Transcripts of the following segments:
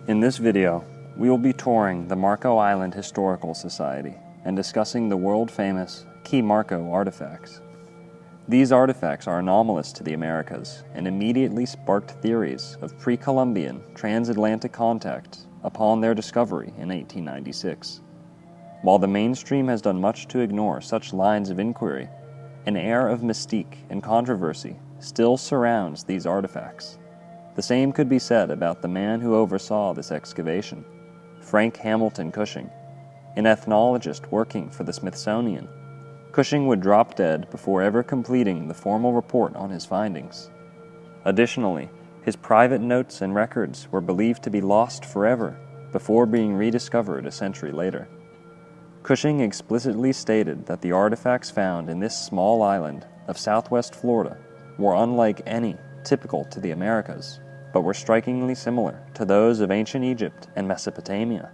In this video, we will be touring the Marco Island Historical Society and discussing the world-famous Key Marco artifacts. These artifacts are anomalous to the Americas and immediately sparked theories of pre-Columbian transatlantic contact upon their discovery in 1896. While the mainstream has done much to ignore such lines of inquiry, an air of mystique and controversy still surrounds these artifacts. The same could be said about the man who oversaw this excavation, Frank Hamilton Cushing, an ethnologist working for the Smithsonian. Cushing would drop dead before ever completing the formal report on his findings. Additionally, his private notes and records were believed to be lost forever before being rediscovered a century later. Cushing explicitly stated that the artifacts found in this small island of southwest Florida were unlike any typical to the Americas, but were strikingly similar to those of ancient Egypt and Mesopotamia.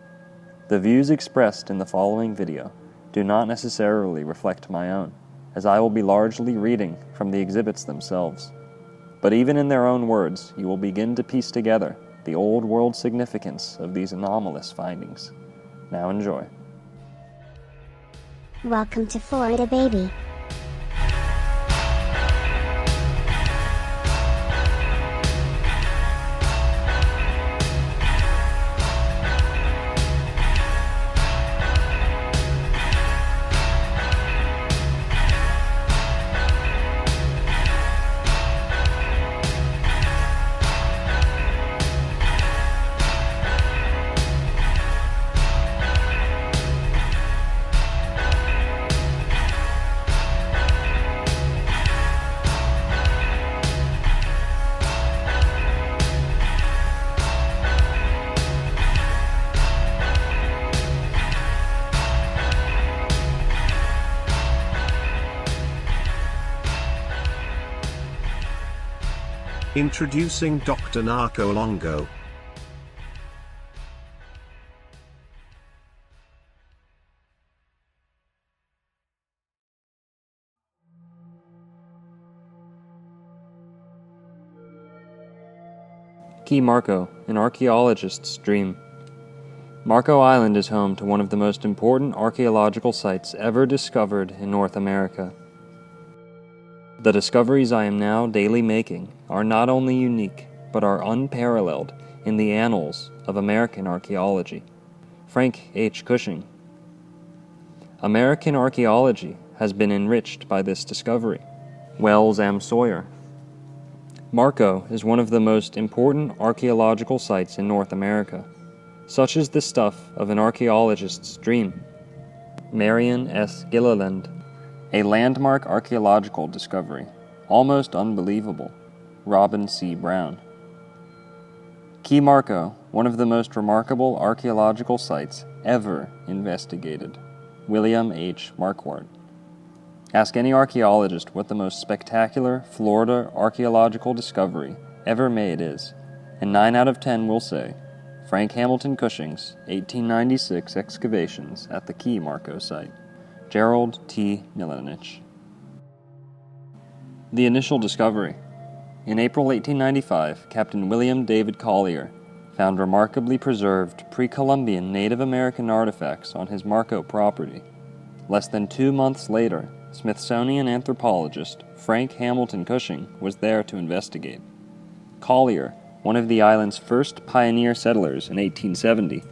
The views expressed in the following video do not necessarily reflect my own, as I will be largely reading from the exhibits themselves. But even in their own words, you will begin to piece together the old world significance of these anomalous findings. Now enjoy. Welcome to Florida, baby. Introducing Dr. Narco Longo. Key Marco, an archaeologist's dream. Marco Island is home to one of the most important archaeological sites ever discovered in North America. The discoveries I am now daily making are not only unique, but are unparalleled in the annals of American archaeology. Frank H. Cushing. American archaeology has been enriched by this discovery. Wells M. Sawyer. Marco is one of the most important archaeological sites in North America. Such is the stuff of an archaeologist's dream. Marion S. Gilliland. A landmark archaeological discovery, almost unbelievable. Robin C. Brown. Key Marco, one of the most remarkable archaeological sites ever investigated. William H. Marquardt. Ask any archaeologist what the most spectacular Florida archaeological discovery ever made is, and 9 out of 10 will say Frank Hamilton Cushing's 1896 excavations at the Key Marco site. Gerald T. Milanich. The initial discovery. In April 1895, Captain William David Collier found remarkably preserved pre-Columbian Native American artifacts on his Marco property. Less than 2 months later, Smithsonian anthropologist Frank Hamilton Cushing was there to investigate. Collier, one of the island's first pioneer settlers in 1870,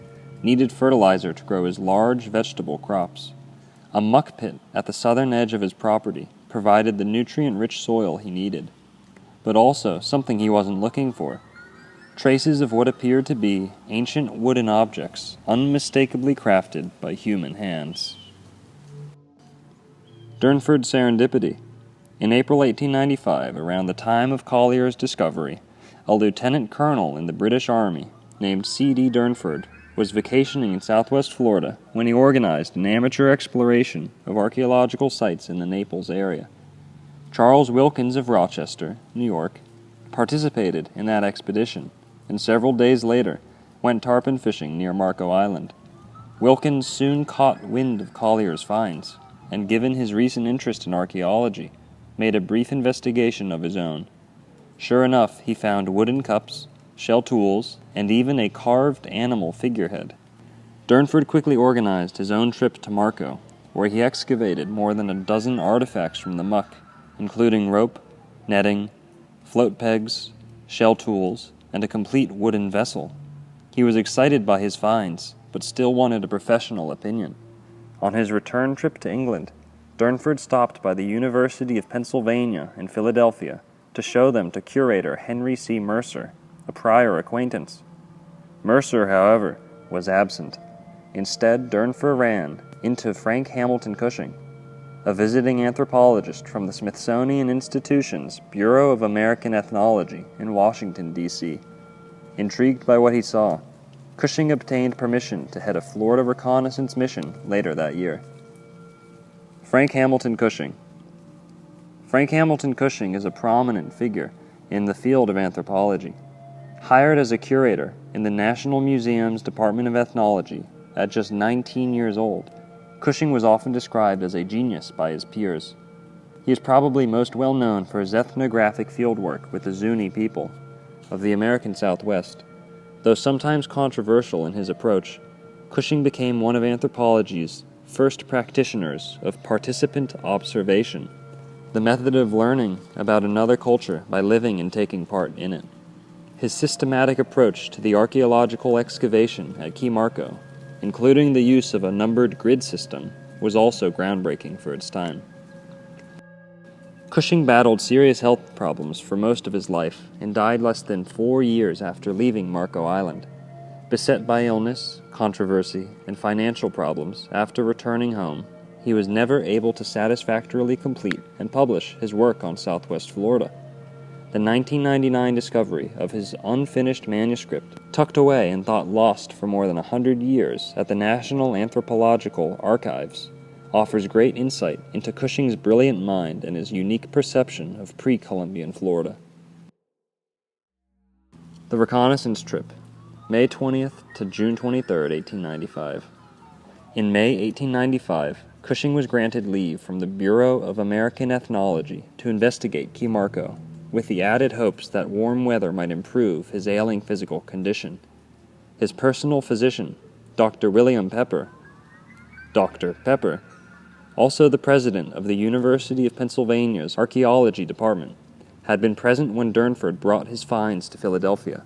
needed fertilizer to grow his large vegetable crops. A muck pit at the southern edge of his property provided the nutrient-rich soil he needed, but also something he wasn't looking for: traces of what appeared to be ancient wooden objects unmistakably crafted by human hands. Durnford serendipity. In April 1895, around the time of Collier's discovery, a lieutenant colonel in the British Army named C.D. Durnford was vacationing in southwest Florida when he organized an amateur exploration of archaeological sites in the Naples area. Charles Wilkins of Rochester, New York, participated in that expedition, and several days later went tarpon fishing near Marco Island. Wilkins soon caught wind of Collier's finds, and given his recent interest in archaeology, made a brief investigation of his own. Sure enough, he found wooden cups, shell tools, and even a carved animal figurehead. Durnford quickly organized his own trip to Marco, where he excavated more than a dozen artifacts from the muck, including rope, netting, float pegs, shell tools, and a complete wooden vessel. He was excited by his finds, but still wanted a professional opinion. On his return trip to England, Durnford stopped by the University of Pennsylvania in Philadelphia to show them to curator Henry C. Mercer, a prior acquaintance. Mercer, however, was absent. Instead, Durnford ran into Frank Hamilton Cushing, a visiting anthropologist from the Smithsonian Institution's Bureau of American Ethnology in Washington, D.C. Intrigued by what he saw, Cushing obtained permission to head a Florida reconnaissance mission later that year. Frank Hamilton Cushing. Frank Hamilton Cushing is a prominent figure in the field of anthropology. Hired as a curator in the National Museum's Department of Ethnology at just 19 years old, Cushing was often described as a genius by his peers. He is probably most well known for his ethnographic fieldwork with the Zuni people of the American Southwest. Though sometimes controversial in his approach, Cushing became one of anthropology's first practitioners of participant observation, the method of learning about another culture by living and taking part in it. His systematic approach to the archaeological excavation at Key Marco, including the use of a numbered grid system, was also groundbreaking for its time. Cushing battled serious health problems for most of his life and died less than 4 years after leaving Marco Island. Beset by illness, controversy, and financial problems after returning home, he was never able to satisfactorily complete and publish his work on Southwest Florida. The 1999 discovery of his unfinished manuscript, tucked away and thought lost for more than 100 years at the National Anthropological Archives, offers great insight into Cushing's brilliant mind and his unique perception of pre-Columbian Florida. The Reconnaissance Trip, May 20th to June 23rd, 1895. In May 1895, Cushing was granted leave from the Bureau of American Ethnology to investigate Key Marco, with the added hopes that warm weather might improve his ailing physical condition. His personal physician, Dr. William Pepper, Dr. Pepper, also the president of the University of Pennsylvania's Archaeology Department, had been present when Durnford brought his finds to Philadelphia.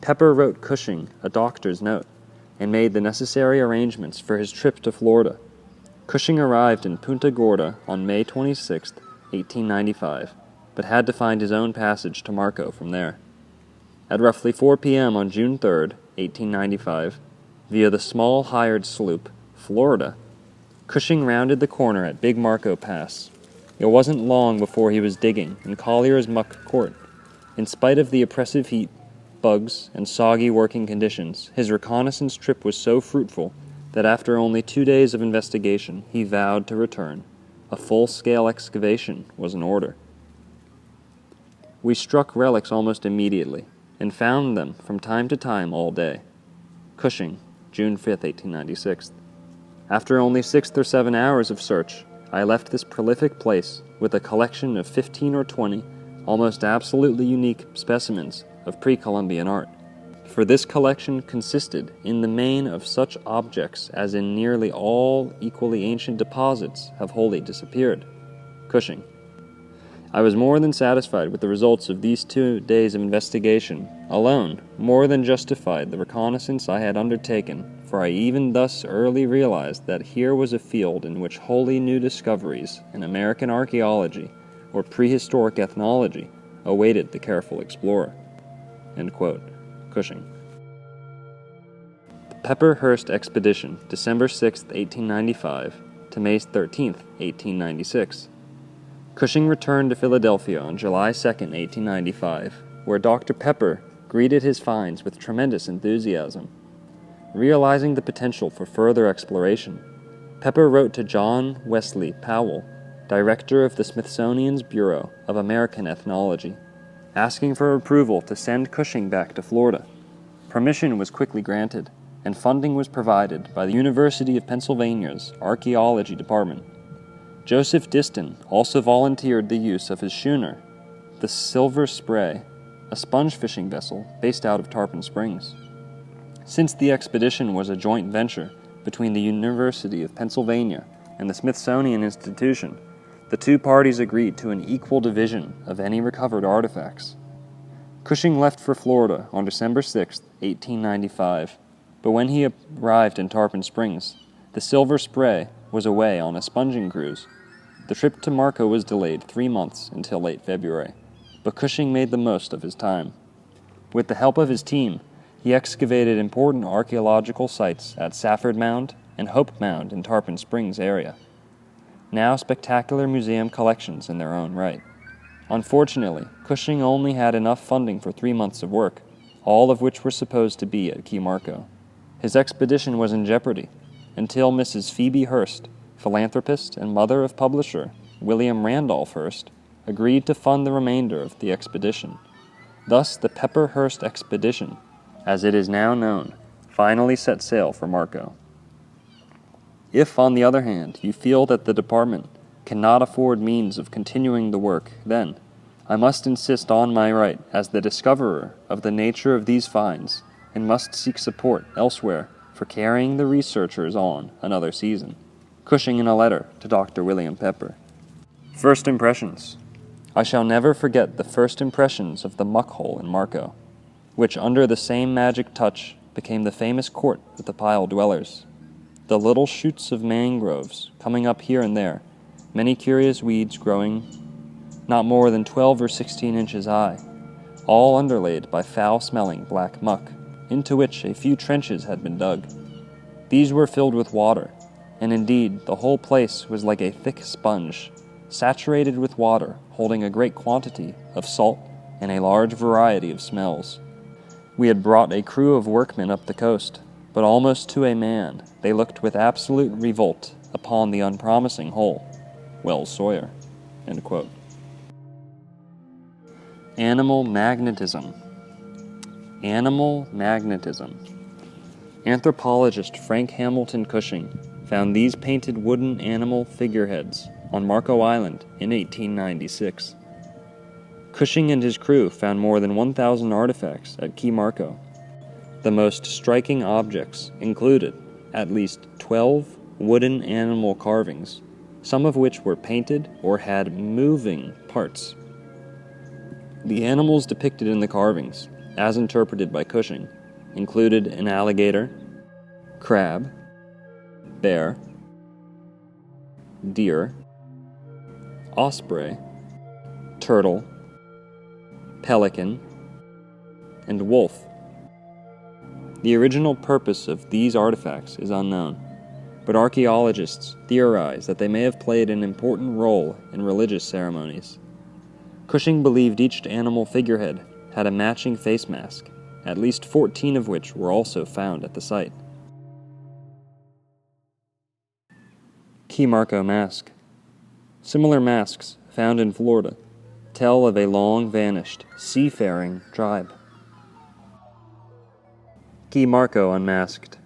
Pepper wrote Cushing a doctor's note and made the necessary arrangements for his trip to Florida. Cushing arrived in Punta Gorda on May 26, 1895, but had to find his own passage to Marco from there. At roughly 4 p.m. on June 3, 1895, via the small hired sloop, Florida, Cushing rounded the corner at Big Marco Pass. It wasn't long before he was digging in Collier's Muck Court. In spite of the oppressive heat, bugs, and soggy working conditions, his reconnaissance trip was so fruitful that after only 2 days of investigation, he vowed to return. A full-scale excavation was in order. We struck relics almost immediately, and found them from time to time all day. Cushing, June 5, 1896. After only 6 or 7 hours of search, I left this prolific place with a collection of 15 or 20 almost absolutely unique specimens of pre-Columbian art. For this collection consisted in the main of such objects as in nearly all equally ancient deposits have wholly disappeared. Cushing. I was more than satisfied with the results of these 2 days of investigation. Alone, more than justified the reconnaissance I had undertaken, for I even thus early realized that here was a field in which wholly new discoveries in American archaeology or prehistoric ethnology awaited the careful explorer." End quote. Cushing. The Pepper-Hearst Expedition, December 6, 1895 to May 13, 1896. Cushing returned to Philadelphia on July 2, 1895, where Dr. Pepper greeted his finds with tremendous enthusiasm. Realizing the potential for further exploration, Pepper wrote to John Wesley Powell, director of the Smithsonian's Bureau of American Ethnology, asking for approval to send Cushing back to Florida. Permission was quickly granted, and funding was provided by the University of Pennsylvania's Archaeology Department. Joseph Diston also volunteered the use of his schooner, the Silver Spray, a sponge fishing vessel based out of Tarpon Springs. Since the expedition was a joint venture between the University of Pennsylvania and the Smithsonian Institution, the two parties agreed to an equal division of any recovered artifacts. Cushing left for Florida on December 6, 1895, but when he arrived in Tarpon Springs, the Silver Spray was away on a sponging cruise. The trip to Marco was delayed 3 months until late February, but Cushing made the most of his time. With the help of his team, he excavated important archaeological sites at Safford Mound and Hope Mound in Tarpon Springs area, now spectacular museum collections in their own right. Unfortunately, Cushing only had enough funding for 3 months of work, all of which were supposed to be at Key Marco. His expedition was in jeopardy until Mrs. Phoebe Hearst, philanthropist and mother of publisher William Randolph Hearst, agreed to fund the remainder of the expedition. Thus, the Pepper-Hearst expedition, as it is now known, finally set sail for Marco. If, on the other hand, you feel that the department cannot afford means of continuing the work, then I must insist on my right as the discoverer of the nature of these finds and must seek support elsewhere for carrying the researchers on another season. Cushing in a letter to Dr. William Pepper. First impressions. I shall never forget the first impressions of the muck hole in Marco, which under the same magic touch became the famous court of the pile dwellers. The little shoots of mangroves coming up here and there, many curious weeds growing not more than 12 or 16 inches high, all underlaid by foul-smelling black muck, into which a few trenches had been dug. These were filled with water, and indeed the whole place was like a thick sponge, saturated with water, holding a great quantity of salt and a large variety of smells. We had brought a crew of workmen up the coast, but almost to a man they looked with absolute revolt upon the unpromising hole. Wells Sawyer. End quote. Animal magnetism. Animal magnetism. Anthropologist Frank Hamilton Cushing found these painted wooden animal figureheads on Marco Island in 1896. Cushing and his crew found more than 1,000 artifacts at Key Marco. The most striking objects included at least 12 wooden animal carvings, some of which were painted or had moving parts. The animals depicted in the carvings, as interpreted by Cushing, included an alligator, crab, bear, deer, osprey, turtle, pelican, and wolf. The original purpose of these artifacts is unknown, but archaeologists theorize that they may have played an important role in religious ceremonies. Cushing believed each animal figurehead had a matching face mask, at least 14 of which were also found at the site. Key Marco mask. Similar masks found in Florida tell of a long-vanished, seafaring tribe. Key Marco unmasked.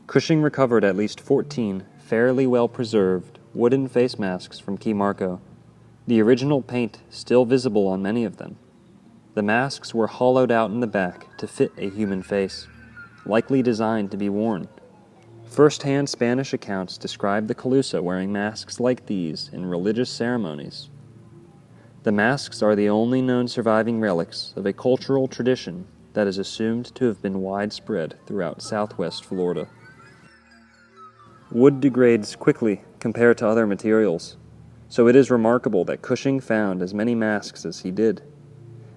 Cushing recovered at least 14 fairly well-preserved wooden face masks from Key Marco, the original paint still visible on many of them. The masks were hollowed out in the back to fit a human face, likely designed to be worn. First-hand Spanish accounts describe the Calusa wearing masks like these in religious ceremonies. The masks are the only known surviving relics of a cultural tradition that is assumed to have been widespread throughout southwest Florida. Wood degrades quickly compared to other materials, so it is remarkable that Cushing found as many masks as he did.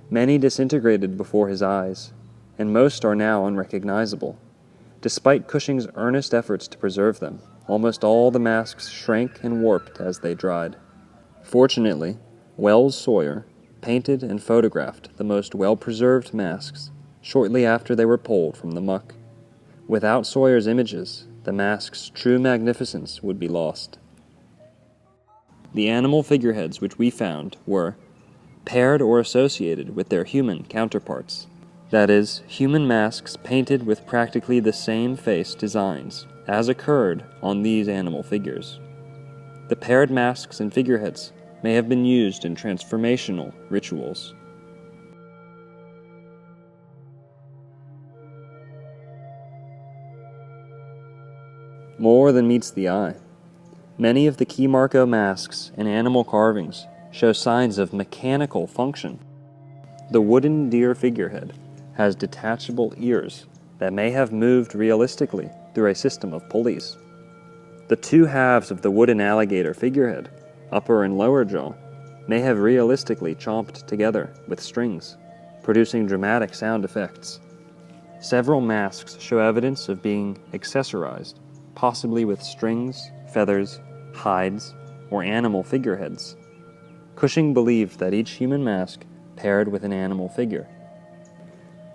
Many disintegrated before his eyes, and most are now unrecognizable. Despite Cushing's earnest efforts to preserve them, almost all the masks shrank and warped as they dried. Fortunately, Wells Sawyer painted and photographed the most well-preserved masks shortly after they were pulled from the muck. Without Sawyer's images, the mask's true magnificence would be lost. The animal figureheads which we found were paired or associated with their human counterparts. That is, human masks painted with practically the same face designs as occurred on these animal figures. The paired masks and figureheads may have been used in transformational rituals. more than meets the eye. Many of the Key Marco masks and animal carvings show signs of mechanical function. The wooden deer figurehead has detachable ears that may have moved realistically through a system of pulleys. The two halves of the wooden alligator figurehead, upper and lower jaw, may have realistically chomped together with strings, producing dramatic sound effects. Several masks show evidence of being accessorized, possibly with strings, feathers, hides, or animal figureheads. Cushing believed that each human mask paired with an animal figure.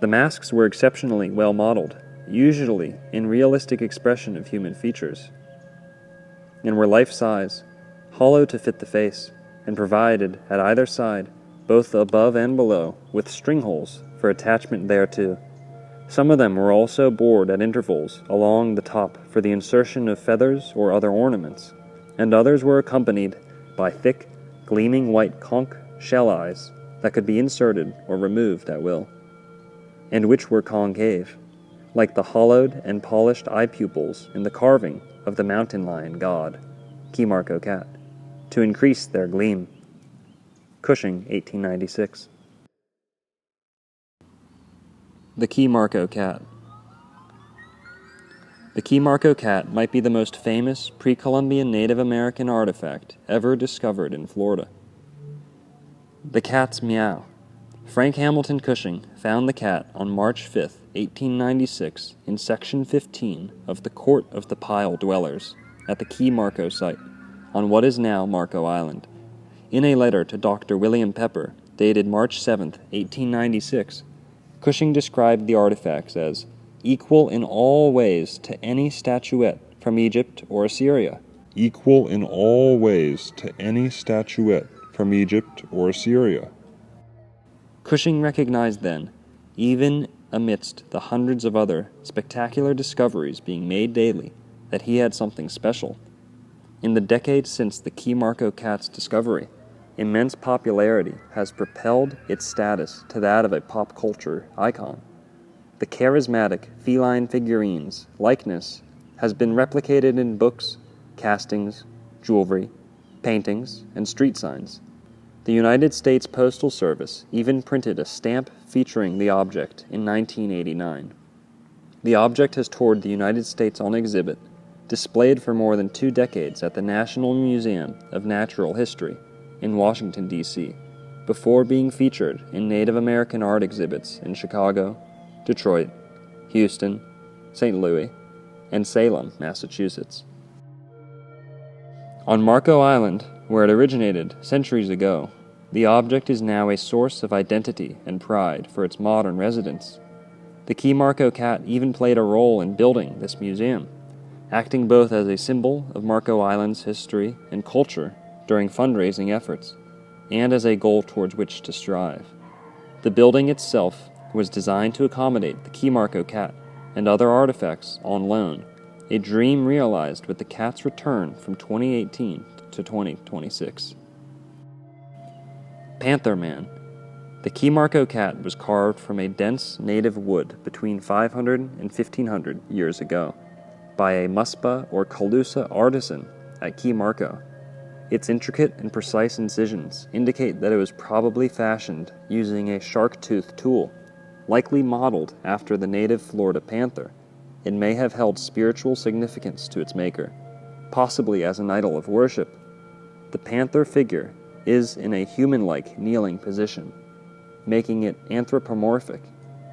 The masks were exceptionally well modeled, usually in realistic expression of human features, and were life-size, hollow to fit the face, and provided at either side, both above and below, with string holes for attachment thereto. Some of them were also bored at intervals along the top for the insertion of feathers or other ornaments, and others were accompanied by thick, gleaming white conch shell eyes that could be inserted or removed at will, and which were concave, like the hollowed and polished eye pupils in the carving of the mountain lion god, Key Marco cat, to increase their gleam. Cushing, 1896. The Key Marco cat. The Key Marco cat might be the most famous pre-Columbian Native American artifact ever discovered in Florida. The cat's meow. Frank Hamilton Cushing found the cat on March 5, 1896, in Section 15 of the Court of the Pile Dwellers at the Key Marco site, on what is now Marco Island. In a letter to Dr. William Pepper, dated March 7, 1896, Cushing described the artifacts as equal in all ways to any statuette from Egypt or Assyria. Equal in all ways to any statuette from Egypt or Assyria. Cushing recognized then, even amidst the hundreds of other spectacular discoveries being made daily, that he had something special. In the decades since the Key Marco cat's discovery, immense popularity has propelled its status to that of a pop culture icon. The charismatic feline figurine's likeness has been replicated in books, castings, jewelry, paintings, and street signs. The United States Postal Service even printed a stamp featuring the object in 1989. The object has toured the United States on exhibit, displayed for more than 2 decades at the National Museum of Natural History in Washington, D.C., before being featured in Native American art exhibits in Chicago, Detroit, Houston, St. Louis, and Salem, Massachusetts. On Marco Island, where it originated centuries ago, the object is now a source of identity and pride for its modern residents. The Key Marco cat even played a role in building this museum, acting both as a symbol of Marco Island's history and culture during fundraising efforts, and as a goal towards which to strive. The building itself was designed to accommodate the Key Marco cat and other artifacts on loan, a dream realized with the cat's return from 2018 to 2026. Panther Man. The Key Marco cat was carved from a dense native wood between 500 and 1500 years ago by a Muspa or Calusa artisan at Key Marco. Its intricate and precise incisions indicate that it was probably fashioned using a shark-tooth tool, likely modeled after the native Florida panther. It may have held spiritual significance to its maker, possibly as an idol of worship. The panther figure is in a human-like kneeling position, making it anthropomorphic,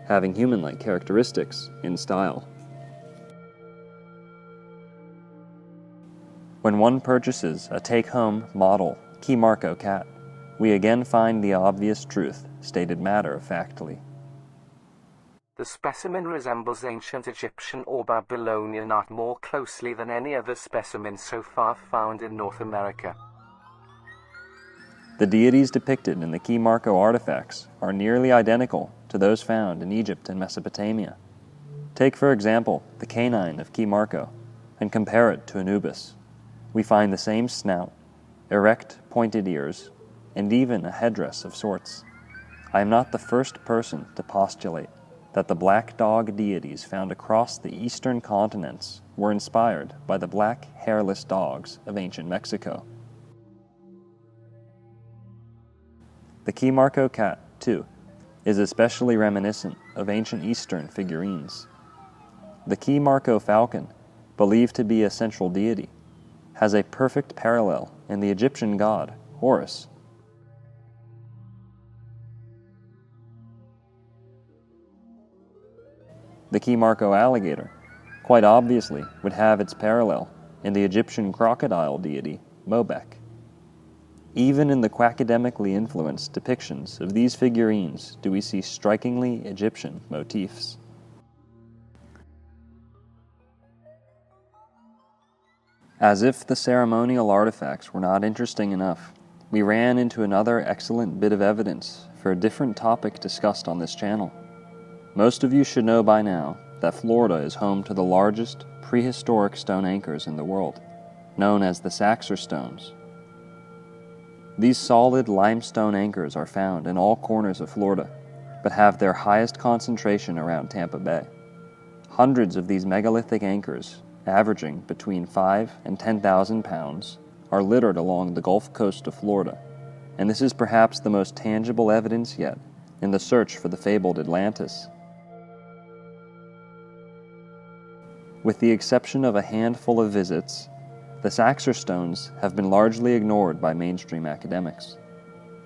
having human-like characteristics in style. When one purchases a take-home model Key Marco cat, we again find the obvious truth stated matter-of-factly. The specimen resembles ancient Egyptian or Babylonian art more closely than any other specimen so far found in North America. The deities depicted in the Key Marco artifacts are nearly identical to those found in Egypt and Mesopotamia. Take, for example, the canine of Key Marco, and compare it to Anubis. We find the same snout, erect, pointed ears, and even a headdress of sorts. I am not the first person to postulate that the black dog deities found across the eastern continents were inspired by the black hairless dogs of ancient Mexico. The Key Marco cat, too, is especially reminiscent of ancient Eastern figurines. The Key Marco falcon, believed to be a central deity, has a perfect parallel in the Egyptian god Horus. The Key Marco alligator, quite obviously, would have its parallel in the Egyptian crocodile deity Mobek. Even in the quackademically influenced depictions of these figurines do we see strikingly Egyptian motifs. As if the ceremonial artifacts were not interesting enough, we ran into another excellent bit of evidence for a different topic discussed on this channel. Most of you should know by now that Florida is home to the largest prehistoric stone anchors in the world, known as the Saxor stones. These solid limestone anchors are found in all corners of Florida, but have their highest concentration around Tampa Bay. Hundreds of these megalithic anchors, averaging between 5 and 10,000 pounds, are littered along the Gulf Coast of Florida, and this is perhaps the most tangible evidence yet in the search for the fabled Atlantis. With the exception of a handful of visits, the Saxor stones have been largely ignored by mainstream academics.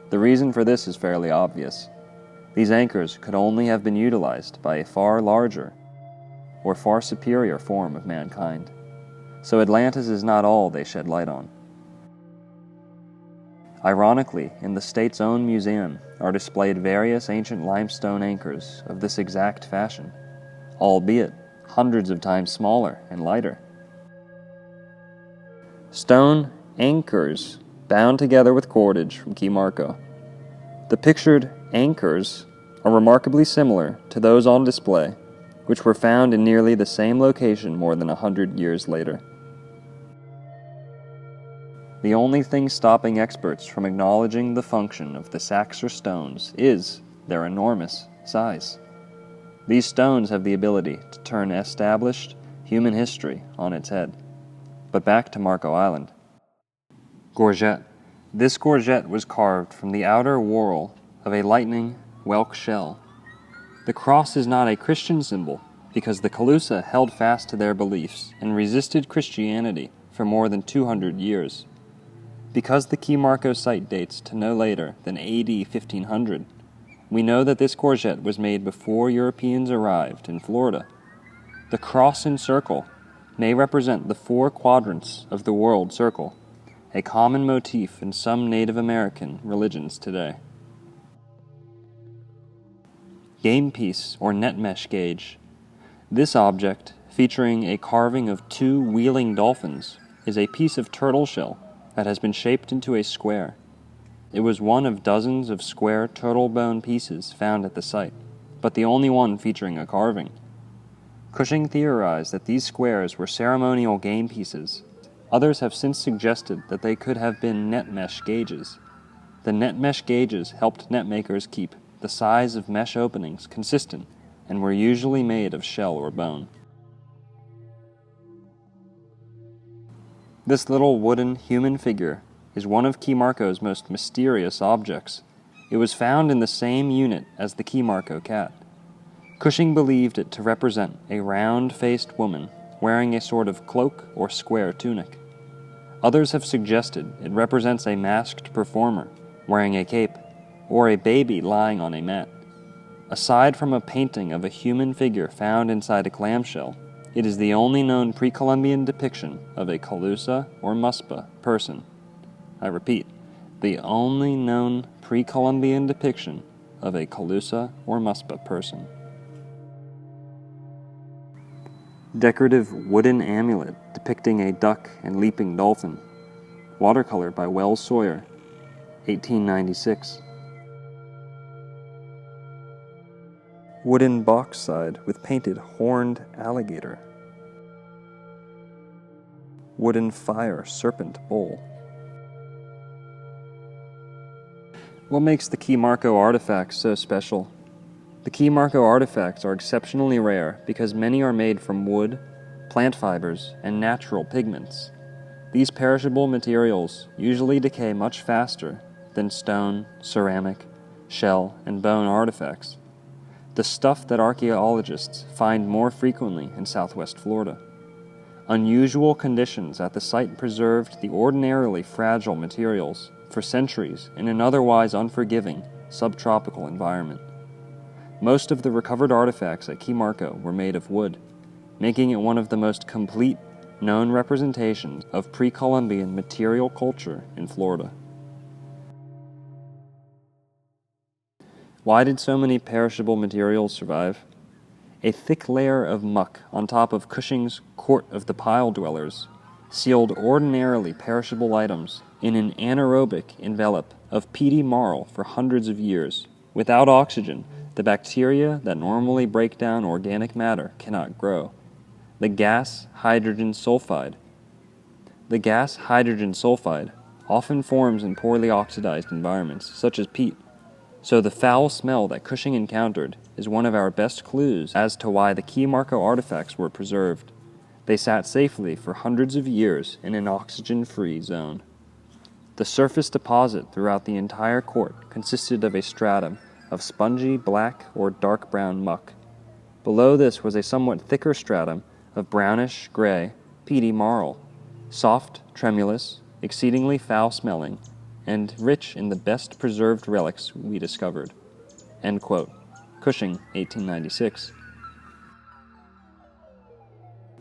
The reason for this is fairly obvious. These anchors could only have been utilized by a far larger or far superior form of mankind, so Atlantis is not all they shed light on. Ironically, in the state's own museum are displayed various ancient limestone anchors of this exact fashion, albeit hundreds of times smaller and lighter. Stone anchors bound together with cordage from Key Marco. The pictured anchors are remarkably similar to those on display, which were found in nearly the same location more than 100 years later. The only thing stopping experts from acknowledging the function of the Saxor stones is their enormous size. These stones have the ability to turn established human history on its head. But back to Marco Island. Gorget. This gorget was carved from the outer whorl of a lightning whelk shell. The cross is not a Christian symbol because the Calusa held fast to their beliefs and resisted Christianity for more than 200 years. Because the Key Marco site dates to no later than AD 1500, we know that this gorget was made before Europeans arrived in Florida. The cross and circle may represent the 4 quadrants of the world circle, a common motif in some Native American religions today. Game piece or net mesh gauge. This object, featuring a carving of 2 wheeling dolphins, is a piece of turtle shell that has been shaped into a square. It was one of dozens of square turtle bone pieces found at the site, but the only one featuring a carving. Cushing theorized that these squares were ceremonial game pieces. Others have since suggested that they could have been net mesh gauges. The net mesh gauges helped net makers keep the size of mesh openings consistent and were usually made of shell or bone. This little wooden human figure is one of Key Marco's most mysterious objects. It was found in the same unit as the Key Marco cat. Cushing believed it to represent a round-faced woman wearing a sort of cloak or square tunic. Others have suggested it represents a masked performer wearing a cape, or a baby lying on a mat. Aside from a painting of a human figure found inside a clamshell, it is the only known pre-Columbian depiction of a Calusa or Muspa person. I repeat, the only known pre-Columbian depiction of a Calusa or Muspa person. Decorative wooden amulet depicting a duck and leaping dolphin. Watercolor by Wells Sawyer, 1896. Wooden box side with painted horned alligator. Wooden fire serpent bowl. What makes the Key Marco artifacts so special? The Key Marco artifacts are exceptionally rare because many are made from wood, plant fibers, and natural pigments. These perishable materials usually decay much faster than stone, ceramic, shell, and bone artifacts, the stuff that archaeologists find more frequently in southwest Florida. Unusual conditions at the site preserved the ordinarily fragile materials for centuries in an otherwise unforgiving subtropical environment. Most of the recovered artifacts at Key Marco were made of wood, making it one of the most complete known representations of pre-Columbian material culture in Florida. Why did so many perishable materials survive? A thick layer of muck on top of Cushing's Court of the Pile Dwellers sealed ordinarily perishable items in an anaerobic envelope of peaty marl for hundreds of years. Without oxygen, the bacteria that normally break down organic matter cannot grow. The gas hydrogen sulfide often forms in poorly oxidized environments, such as peat. So the foul smell that Cushing encountered is one of our best clues as to why the Key Marco artifacts were preserved. They sat safely for hundreds of years in an oxygen-free zone. The surface deposit throughout the entire court consisted of a stratum of spongy black or dark brown muck. Below this was a somewhat thicker stratum of brownish-gray, peaty marl, soft, tremulous, exceedingly foul-smelling, and rich in the best preserved relics we discovered." End quote. Cushing, 1896.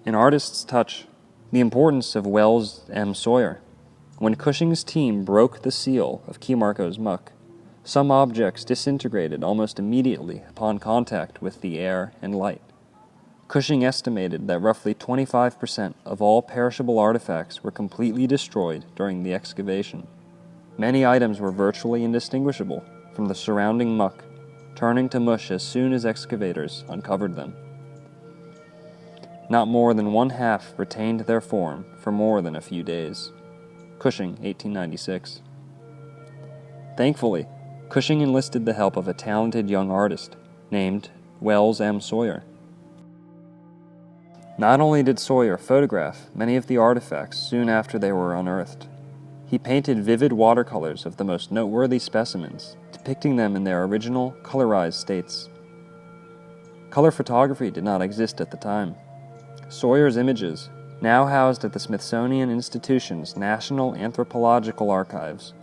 An artist's touch. The importance of Wells M. Sawyer. When Cushing's team broke the seal of Key Marco's muck, some objects disintegrated almost immediately upon contact with the air and light. Cushing estimated that roughly 25% of all perishable artifacts were completely destroyed during the excavation. Many items were virtually indistinguishable from the surrounding muck, turning to mush as soon as excavators uncovered them. Not more than one half retained their form for more than a few days. Cushing, 1896. Thankfully, Cushing enlisted the help of a talented young artist named Wells M. Sawyer. Not only did Sawyer photograph many of the artifacts soon after they were unearthed, he painted vivid watercolors of the most noteworthy specimens, depicting them in their original, colorized states. Color photography did not exist at the time. Sawyer's images, now housed at the Smithsonian Institution's National Anthropological Archives,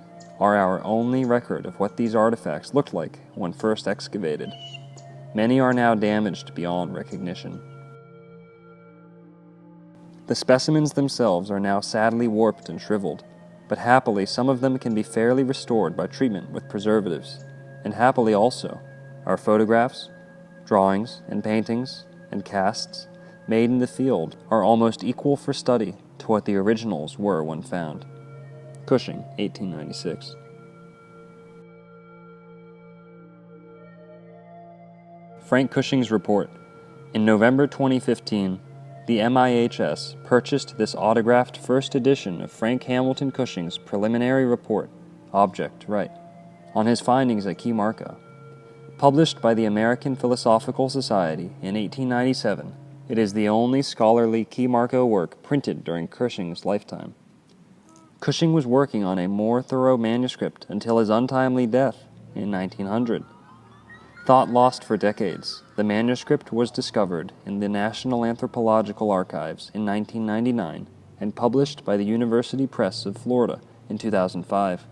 are our only record of what these artifacts looked like when first excavated. Many are now damaged beyond recognition. The specimens themselves are now sadly warped and shriveled, but happily some of them can be fairly restored by treatment with preservatives, and happily also, our photographs, drawings, and paintings, and casts made in the field are almost equal for study to what the originals were when found. Cushing, 1896. Frank Cushing's report. In November 2015, the MIHS purchased this autographed first edition of Frank Hamilton Cushing's preliminary report, Object Right, on his findings at Key Marco. Published by the American Philosophical Society in 1897, it is the only scholarly Key Marco work printed during Cushing's lifetime. Cushing was working on a more thorough manuscript until his untimely death in 1900. Thought lost for decades, the manuscript was discovered in the National Anthropological Archives in 1999 and published by the University Press of Florida in 2005.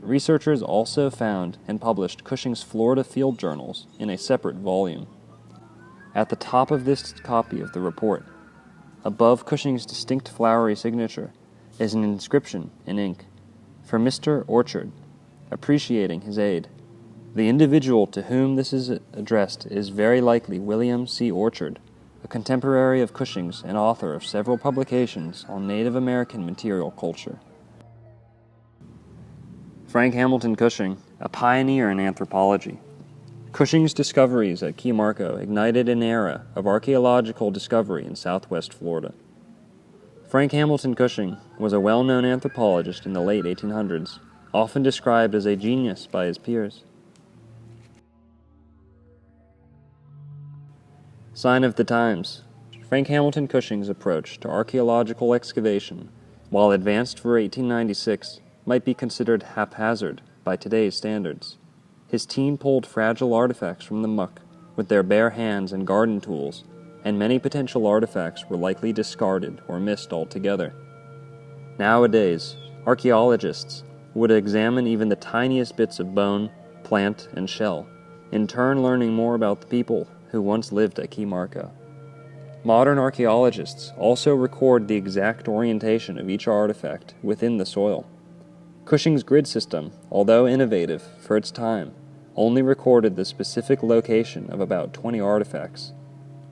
Researchers also found and published Cushing's Florida field journals in a separate volume. At the top of this copy of the report, above Cushing's distinct flowery signature, is an inscription in ink, "For Mr. Orchard, appreciating his aid. The individual to whom this is addressed is very likely William C. Orchard, a contemporary of Cushing's and author of several publications on Native American material culture." Frank Hamilton Cushing, a pioneer in anthropology. Cushing's discoveries at Key Marco ignited an era of archaeological discovery in southwest Florida. Frank Hamilton Cushing was a well-known anthropologist in the late 1800s, often described as a genius by his peers. Sign of the times. Frank Hamilton Cushing's approach to archaeological excavation, while advanced for 1896, might be considered haphazard by today's standards. His team pulled fragile artifacts from the muck with their bare hands and garden tools, and many potential artifacts were likely discarded or missed altogether. Nowadays, archaeologists would examine even the tiniest bits of bone, plant, and shell, in turn learning more about the people who once lived at Key Marco. Modern archaeologists also record the exact orientation of each artifact within the soil. Cushing's grid system, although innovative for its time, only recorded the specific location of about 20 artifacts.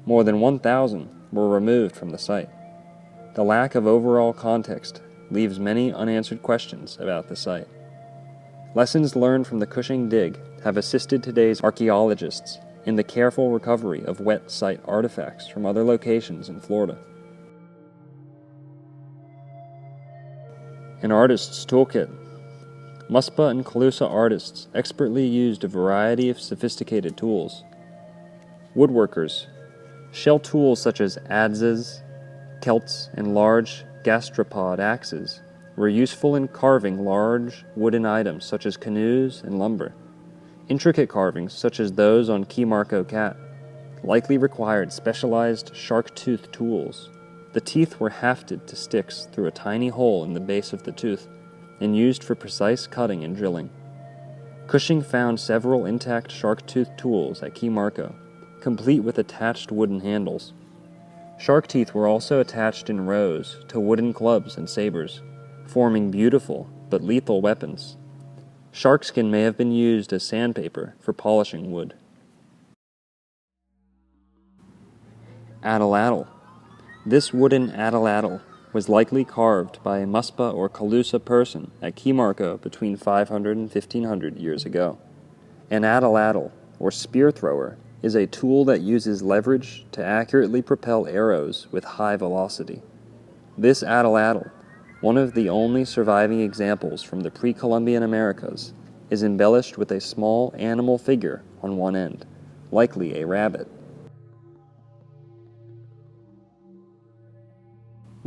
More than 1,000 were removed from the site. The lack of overall context leaves many unanswered questions about the site. Lessons learned from the Cushing dig have assisted today's archaeologists in the careful recovery of wet site artifacts from other locations in Florida. An artist's toolkit. Muspa and Calusa artists expertly used a variety of sophisticated tools. Woodworkers. Shell tools such as adzes, celts, and large gastropod axes were useful in carving large wooden items such as canoes and lumber. Intricate carvings, such as those on Key Marco cat, likely required specialized shark-tooth tools. The teeth were hafted to sticks through a tiny hole in the base of the tooth and used for precise cutting and drilling. Cushing found several intact shark-tooth tools at Key Marco, complete with attached wooden handles. Shark teeth were also attached in rows to wooden clubs and sabers, forming beautiful but lethal weapons. Shark skin may have been used as sandpaper for polishing wood. Atlatl. This wooden atlatl was likely carved by a Muspa or Calusa person at Key Marco between 500 and 1500 years ago. An atlatl, or spear thrower, is a tool that uses leverage to accurately propel arrows with high velocity. This atlatl, one of the only surviving examples from the pre-Columbian Americas, is embellished with a small animal figure on one end, likely a rabbit.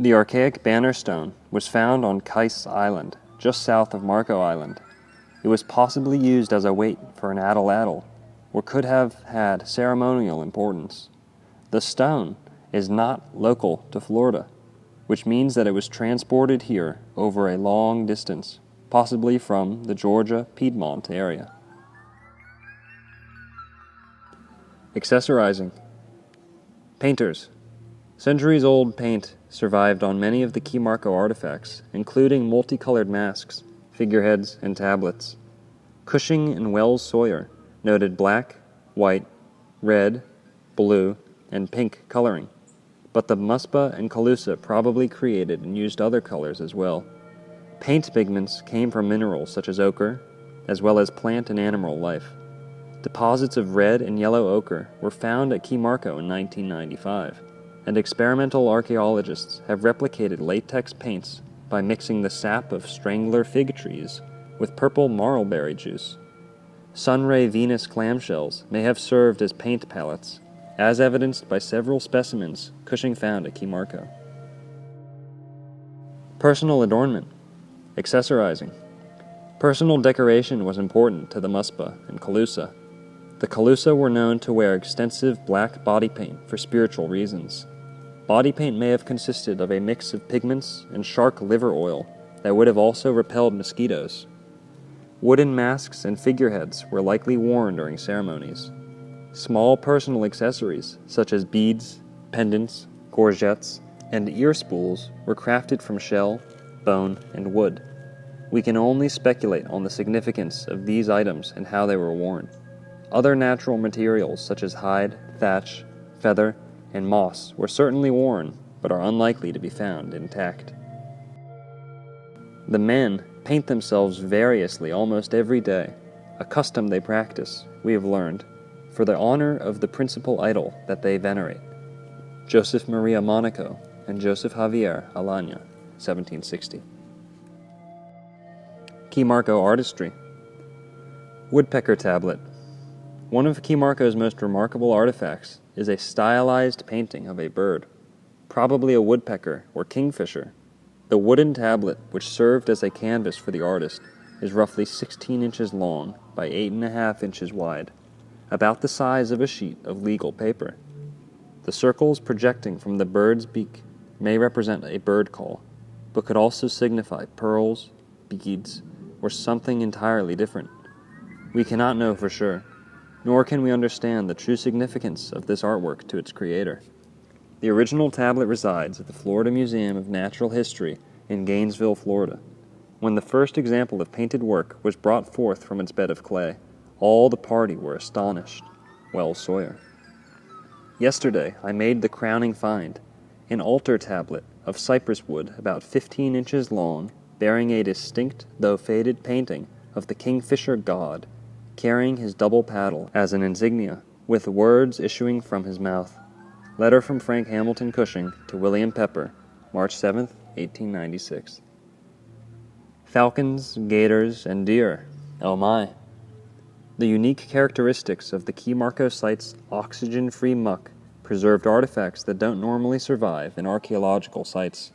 The archaic banner stone was found on Kais Island, just south of Marco Island. It was possibly used as a weight for an atlatl, or could have had ceremonial importance. The stone is not local to Florida, which means that it was transported here over a long distance, possibly from the Georgia-Piedmont area. Accessorizing. Painters. Centuries-old paint survived on many of the Key Marco artifacts, including multicolored masks, figureheads, and tablets. Cushing and Wells Sawyer noted black, white, red, blue, and pink coloring, but the Muspa and Calusa probably created and used other colors as well. Paint pigments came from minerals such as ochre, as well as plant and animal life. Deposits of red and yellow ochre were found at Key Marco in 1995, and experimental archaeologists have replicated latex paints by mixing the sap of strangler fig trees with purple marlberry juice. Sunray Venus clamshells may have served as paint palettes, as evidenced by several specimens Cushing found at Key Marco. Personal adornment. Accessorizing. Personal decoration was important to the Muspa and Calusa. The Calusa were known to wear extensive black body paint for spiritual reasons. Body paint may have consisted of a mix of pigments and shark liver oil that would have also repelled mosquitoes. Wooden masks and figureheads were likely worn during ceremonies. Small personal accessories, such as beads, pendants, gorgets, and ear spools, were crafted from shell, bone, and wood. We can only speculate on the significance of these items and how they were worn. Other natural materials, such as hide, thatch, feather, and moss, were certainly worn, but are unlikely to be found intact. The men paint themselves variously almost every day, a custom they practice, we have learned, for the honor of the principal idol that they venerate. Joseph Maria Monaco and Joseph Javier Alanya, 1760. Key Marco artistry. Woodpecker tablet. One of Key Marco's most remarkable artifacts is a stylized painting of a bird, probably a woodpecker or kingfisher. The wooden tablet, which served as a canvas for the artist, is roughly 16 inches long by 8.5 inches wide, about the size of a sheet of legal paper. The circles projecting from the bird's beak may represent a bird call, but could also signify pearls, beads, or something entirely different. We cannot know for sure, nor can we understand the true significance of this artwork to its creator. The original tablet resides at the Florida Museum of Natural History in Gainesville, Florida. When the first example of painted work was brought forth from its bed of clay, all the party were astonished. Wells Sawyer. Yesterday I made the crowning find, an altar tablet of cypress wood about 15 inches long, bearing a distinct though faded painting of the kingfisher god, carrying his double paddle as an insignia, with words issuing from his mouth. Letter from Frank Hamilton Cushing to William Pepper, March 7, 1896. Falcons, gators, and deer. Oh my. The unique characteristics of the Key Marco site's oxygen-free muck preserved artifacts that don't normally survive in archaeological sites.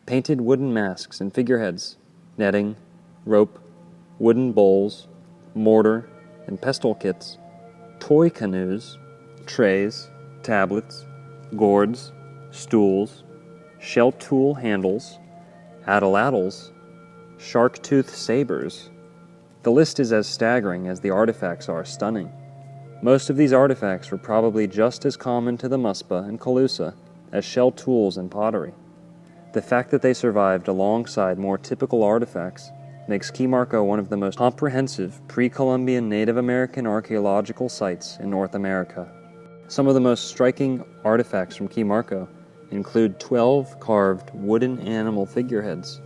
Painted wooden masks and figureheads, netting, rope, wooden bowls, mortar and pestle kits, toy canoes, trays, tablets, gourds, stools, shell tool handles, atlatls, shark-tooth sabers. The list is as staggering as the artifacts are stunning. Most of these artifacts were probably just as common to the Muspa and Calusa as shell tools and pottery. The fact that they survived alongside more typical artifacts makes Key Marco one of the most comprehensive pre-Columbian Native American archaeological sites in North America. Some of the most striking artifacts from Key Marco include 12 carved wooden animal figureheads,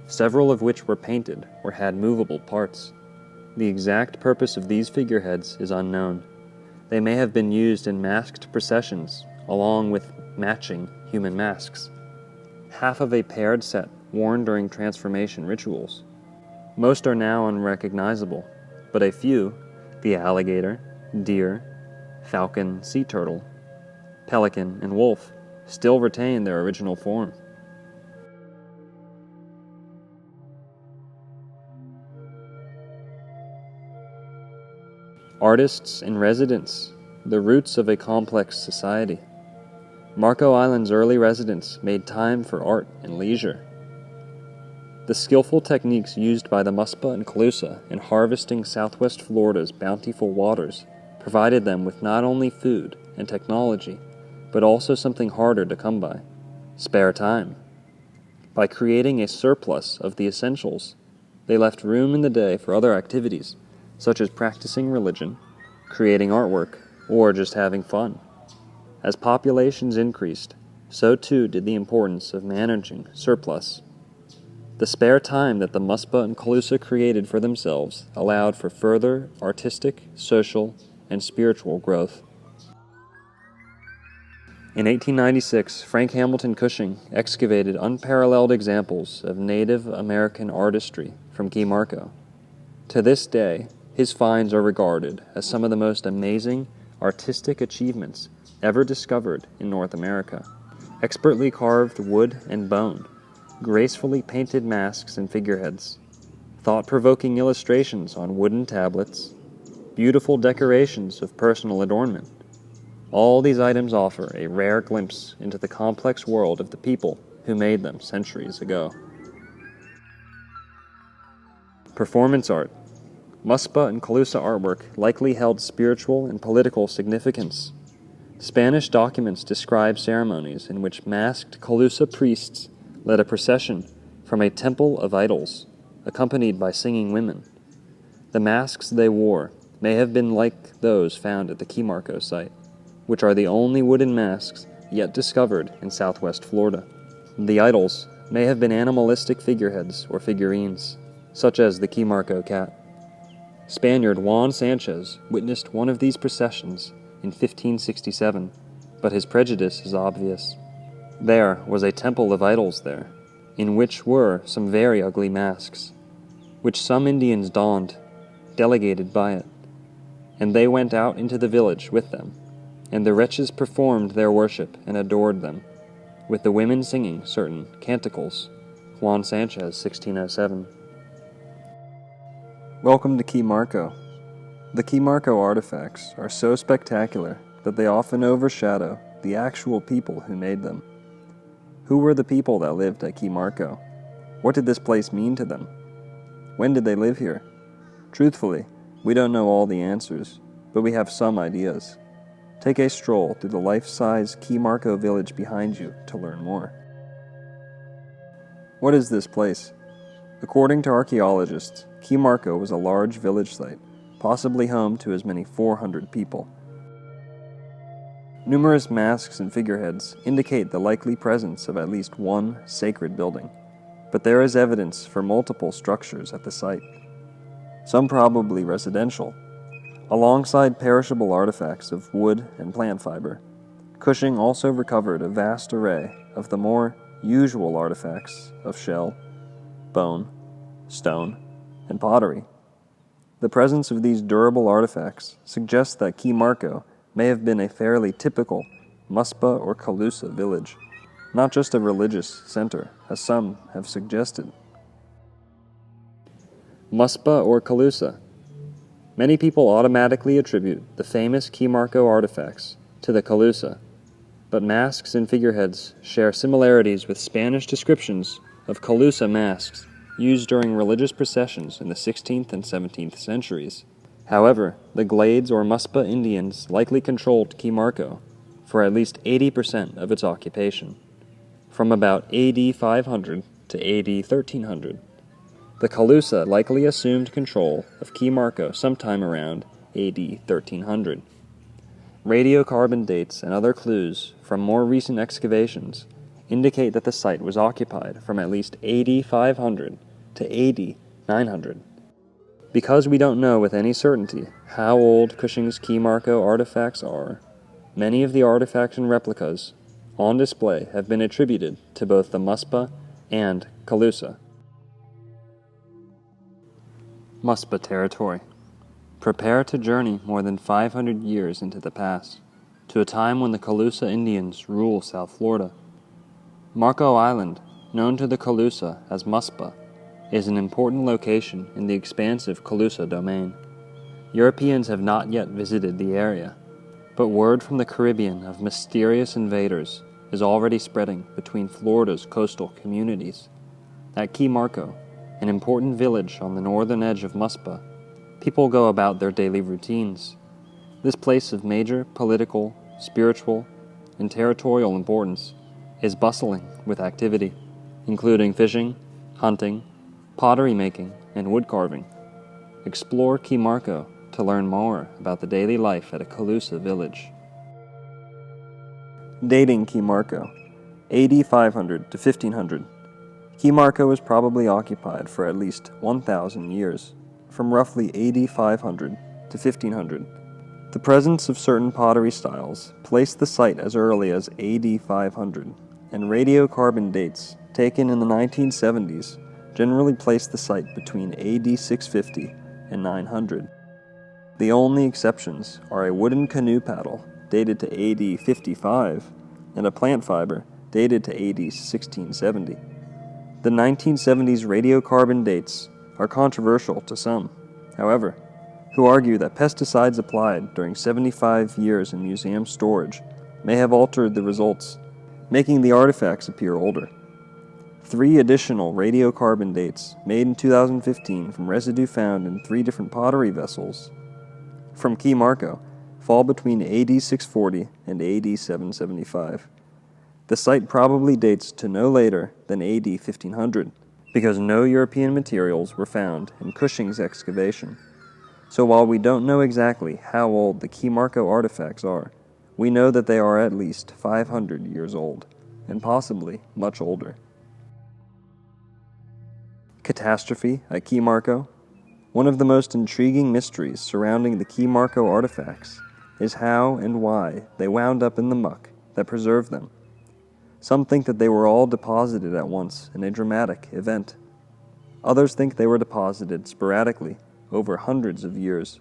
several of which were painted or had movable parts. The exact purpose of these figureheads is unknown. They may have been used in masked processions, along with matching human masks. Half of a paired set worn during transformation rituals. Most are now unrecognizable, but a few, the alligator, deer, falcon, sea turtle, pelican, and wolf, still retain their original form. Artists in residence, the roots of a complex society. Marco Island's early residents made time for art and leisure. The skillful techniques used by the Muspa and Calusa in harvesting southwest Florida's bountiful waters provided them with not only food and technology, but also something harder to come by: spare time. By creating a surplus of the essentials, they left room in the day for other activities, such as practicing religion, creating artwork, or just having fun. As populations increased, so too did the importance of managing surplus. The spare time that the Muspa and Calusa created for themselves allowed for further artistic, social, and spiritual growth. In 1896, Frank Hamilton Cushing excavated unparalleled examples of Native American artistry from Key Marco. To this day, his finds are regarded as some of the most amazing artistic achievements ever discovered in North America. Expertly carved wood and bone, gracefully painted masks and figureheads, thought-provoking illustrations on wooden tablets, beautiful decorations of personal adornment. All these items offer a rare glimpse into the complex world of the people who made them centuries ago. Performance art. Muspa and Calusa artwork likely held spiritual and political significance. Spanish documents describe ceremonies in which masked Calusa priests led a procession from a temple of idols, accompanied by singing women. The masks they wore may have been like those found at the Key Marco site, which are the only wooden masks yet discovered in southwest Florida. The idols may have been animalistic figureheads or figurines, such as the Key Marco cat. Spaniard Juan Sanchez witnessed one of these processions in 1567, but his prejudice is obvious. There was a temple of idols there, in which were some very ugly masks, which some Indians donned, delegated by it, and they went out into the village with them. and the wretches performed their worship and adored them, with the women singing certain canticles. Juan Sanchez, 1607. Welcome to Key Marco. The Key Marco artifacts are so spectacular that they often overshadow the actual people who made them. Who were the people that lived at Key Marco? What did this place mean to them? When did they live here? Truthfully, we don't know all the answers, but we have some ideas. Take a stroll through the life-size Key Marco village behind you to learn more. What is this place? According to archaeologists, Key Marco was a large village site, possibly home to as many 400 people. Numerous masks and figureheads indicate the likely presence of at least one sacred building, but there is evidence for multiple structures at the site, some probably residential. Alongside perishable artifacts of wood and plant fiber, Cushing also recovered a vast array of the more usual artifacts of shell, bone, stone, and pottery. The presence of these durable artifacts suggests that Key Marco may have been a fairly typical Muspa or Calusa village, not just a religious center, as some have suggested. Muspa or Calusa. Many people automatically attribute the famous Key Marco artifacts to the Calusa, but masks and figureheads share similarities with Spanish descriptions of Calusa masks used during religious processions in the 16th and 17th centuries. However, the Glades or Muspa Indians likely controlled Key Marco for at least 80% of its occupation, from about AD 500 to AD 1300. The Calusa likely assumed control of Key Marco sometime around AD 1300. Radiocarbon dates and other clues from more recent excavations indicate that the site was occupied from at least AD 500 to AD 900. Because we don't know with any certainty how old Cushing's Key Marco artifacts are, many of the artifacts and replicas on display have been attributed to both the Muspa and Calusa. Muspa territory. Prepare to journey more than 500 years into the past, to a time when the Calusa Indians rule South Florida. Marco Island, known to the Calusa as Muspa, is an important location in the expansive Calusa domain. Europeans have not yet visited the area, but word from the Caribbean of mysterious invaders is already spreading between Florida's coastal communities. At Key Marco, an important village on the northern edge of Muspa, people go about their daily routines. This place of major political, spiritual, and territorial importance is bustling with activity, including fishing, hunting, pottery making, and wood carving. Explore Key Marco to learn more about the daily life at a Calusa village. Dating Key Marco, AD 500 to 1500. Key Marco was probably occupied for at least 1,000 years, from roughly AD 500 to 1500. The presence of certain pottery styles placed the site as early as AD 500, and radiocarbon dates taken in the 1970s generally placed the site between AD 650 and 900. The only exceptions are a wooden canoe paddle dated to AD 55 and a plant fiber dated to AD 1670. The 1970s radiocarbon dates are controversial to some, however, who argue that pesticides applied during 75 years in museum storage may have altered the results, making the artifacts appear older. 3 additional radiocarbon dates made in 2015 from residue found in 3 different pottery vessels from Key Marco fall between AD 640 and AD 775. The site probably dates to no later than AD 1500, because no European materials were found in Cushing's excavation. So while we don't know exactly how old the Key Marco artifacts are, we know that they are at least 500 years old, and possibly much older. Catastrophe at Key Marco. One of the most intriguing mysteries surrounding the Key Marco artifacts is how and why they wound up in the muck that preserved them. Some think that they were all deposited at once in a dramatic event. Others think they were deposited sporadically over hundreds of years.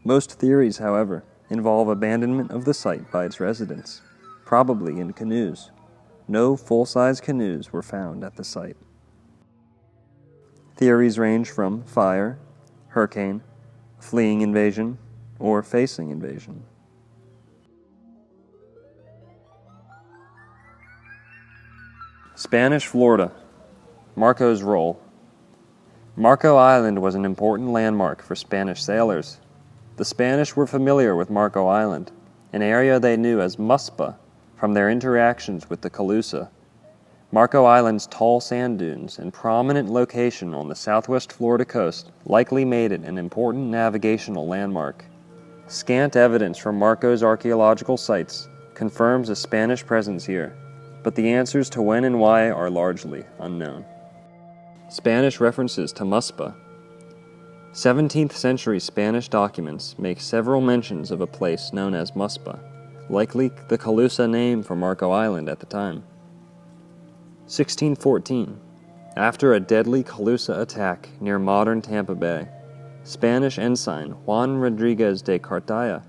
Most theories, however, involve abandonment of the site by its residents, probably in canoes. No full-size canoes were found at the site. Theories range from fire, hurricane, fleeing invasion, or facing invasion. Spanish Florida. Marco's role. Marco Island was an important landmark for Spanish sailors. The Spanish were familiar with Marco Island, an area they knew as Muspa from their interactions with the Calusa. Marco Island's tall sand dunes and prominent location on the southwest Florida coast likely made it an important navigational landmark. Scant evidence from Marco's archaeological sites confirms a Spanish presence here, but the answers to when and why are largely unknown. Spanish references to Muspa. 17th century Spanish documents make several mentions of a place known as Muspa, likely the Calusa name for Marco Island at the time. 1614. After a deadly Calusa attack near modern Tampa Bay, Spanish ensign Juan Rodriguez de Cartaya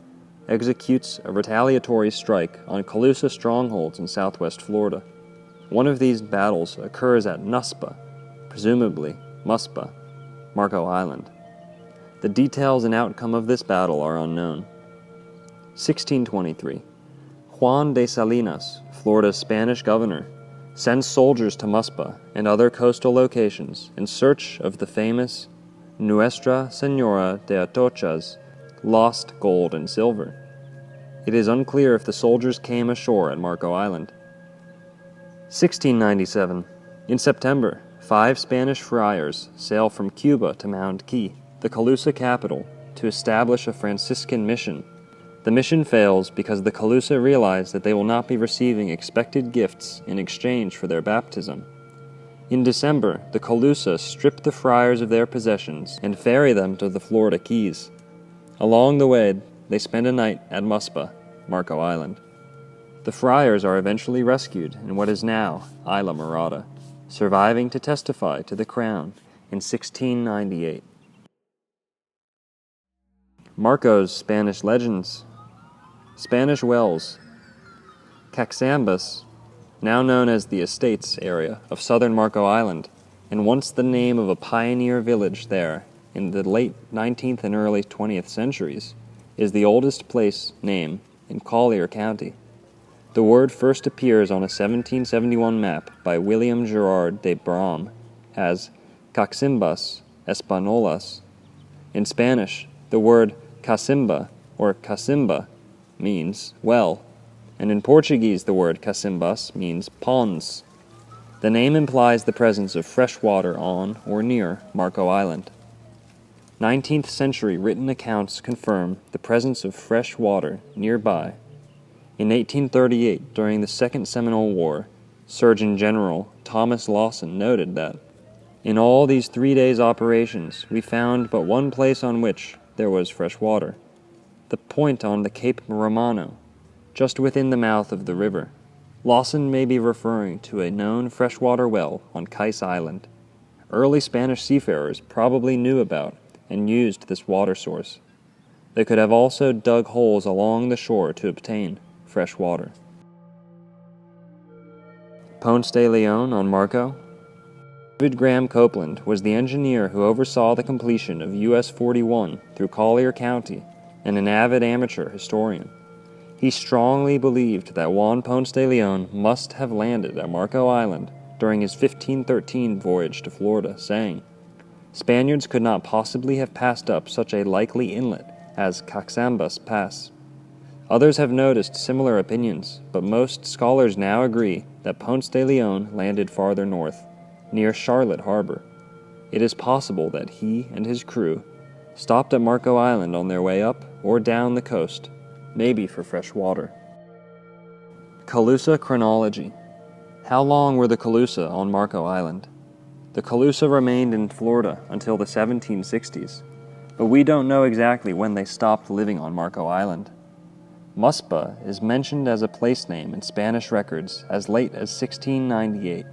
executes a retaliatory strike on Calusa strongholds in southwest Florida. One of these battles occurs at Nuspa, presumably Muspa, Marco Island. The details and outcome of this battle are unknown. 1623. Juan de Salinas, Florida's Spanish governor, sends soldiers to Muspa and other coastal locations in search of the famous Nuestra Señora de Atocha's lost gold and silver. It is unclear if the soldiers came ashore at Marco Island. 1697. In September, 5 Spanish friars sail from Cuba to Mound Key, the Calusa capital, to establish a Franciscan mission. The mission fails because the Calusa realize that they will not be receiving expected gifts in exchange for their baptism. In December, the Calusa strip the friars of their possessions and ferry them to the Florida Keys. Along the way, they spend a night at Muspa, Marco Island. The friars are eventually rescued in what is now Isla Morada, surviving to testify to the crown in 1698. Marco's Spanish legends. Spanish wells. Caxambas, now known as the Estates area of southern Marco Island, and once the name of a pioneer village there in the late 19th and early 20th centuries, is the oldest place name in Collier County. The word first appears on a 1771 map by William Gerard de Bram as Caximbas Espanolas. In Spanish, the word Cacimba or Cacimba means well, and in Portuguese the word Cacimbas means ponds. The name implies the presence of fresh water on or near Marco Island. 19th century written accounts confirm the presence of fresh water nearby. In 1838, during the Second Seminole War, Surgeon General Thomas Lawson noted that, "In all these 3 days' operations, we found but one place on which there was fresh water, the point on the Cape Romano, just within the mouth of the river." Lawson may be referring to a known freshwater well on Kais Island. Early Spanish seafarers probably knew about and used this water source. They could have also dug holes along the shore to obtain fresh water. Ponce de Leon on Marco. David Graham Copeland was the engineer who oversaw the completion of US 41 through Collier County and an avid amateur historian. He strongly believed that Juan Ponce de Leon must have landed at Marco Island during his 1513 voyage to Florida, saying, "Spaniards could not possibly have passed up such a likely inlet as Caxambas Pass." Others have noticed similar opinions, but most scholars now agree that Ponce de Leon landed farther north, near Charlotte Harbor. It is possible that he and his crew stopped at Marco Island on their way up or down the coast, maybe for fresh water. Calusa chronology. How long were the Calusa on Marco Island? The Calusa remained in Florida until the 1760s, but we don't know exactly when they stopped living on Marco Island. Muspa is mentioned as a place name in Spanish records as late as 1698,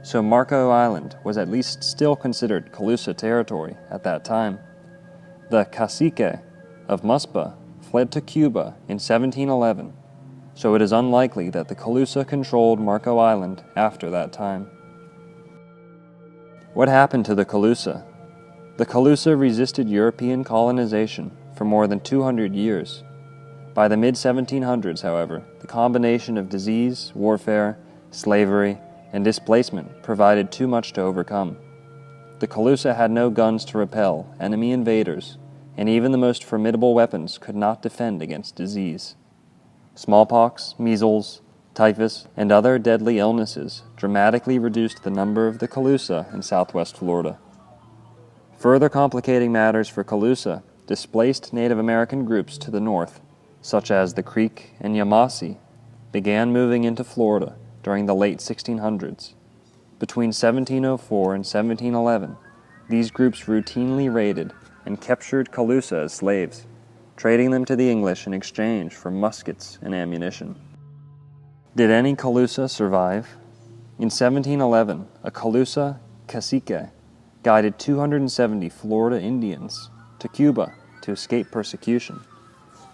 so Marco Island was at least still considered Calusa territory at that time. The cacique of Muspa fled to Cuba in 1711, so it is unlikely that the Calusa controlled Marco Island after that time. What happened to the Calusa? The Calusa resisted European colonization for more than 200 years. By the mid-1700s, however, the combination of disease, warfare, slavery, and displacement provided too much to overcome. The Calusa had no guns to repel enemy invaders, and even the most formidable weapons could not defend against disease. Smallpox, measles, typhus, and other deadly illnesses dramatically reduced the number of the Calusa in southwest Florida. Further complicating matters for Calusa, displaced Native American groups to the north, such as the Creek and Yamasee, began moving into Florida during the late 1600s. Between 1704 and 1711, these groups routinely raided and captured Calusa as slaves, trading them to the English in exchange for muskets and ammunition. Did any Calusa survive? In 1711, a Calusa cacique guided 270 Florida Indians to Cuba to escape persecution.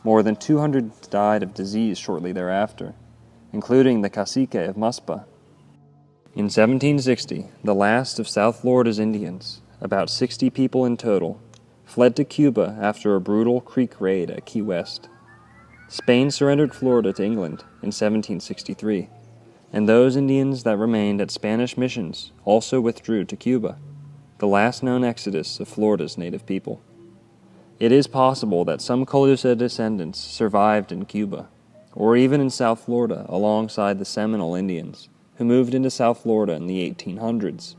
More than 200 died of disease shortly thereafter, including the cacique of Muspa. In 1760, the last of South Florida's Indians, about 60 people in total, fled to Cuba after a brutal Creek raid at Key West. Spain surrendered Florida to England in 1763, and those Indians that remained at Spanish missions also withdrew to Cuba, the last known exodus of Florida's native people. It is possible that some Calusa descendants survived in Cuba, or even in South Florida alongside the Seminole Indians, who moved into South Florida in the 1800s.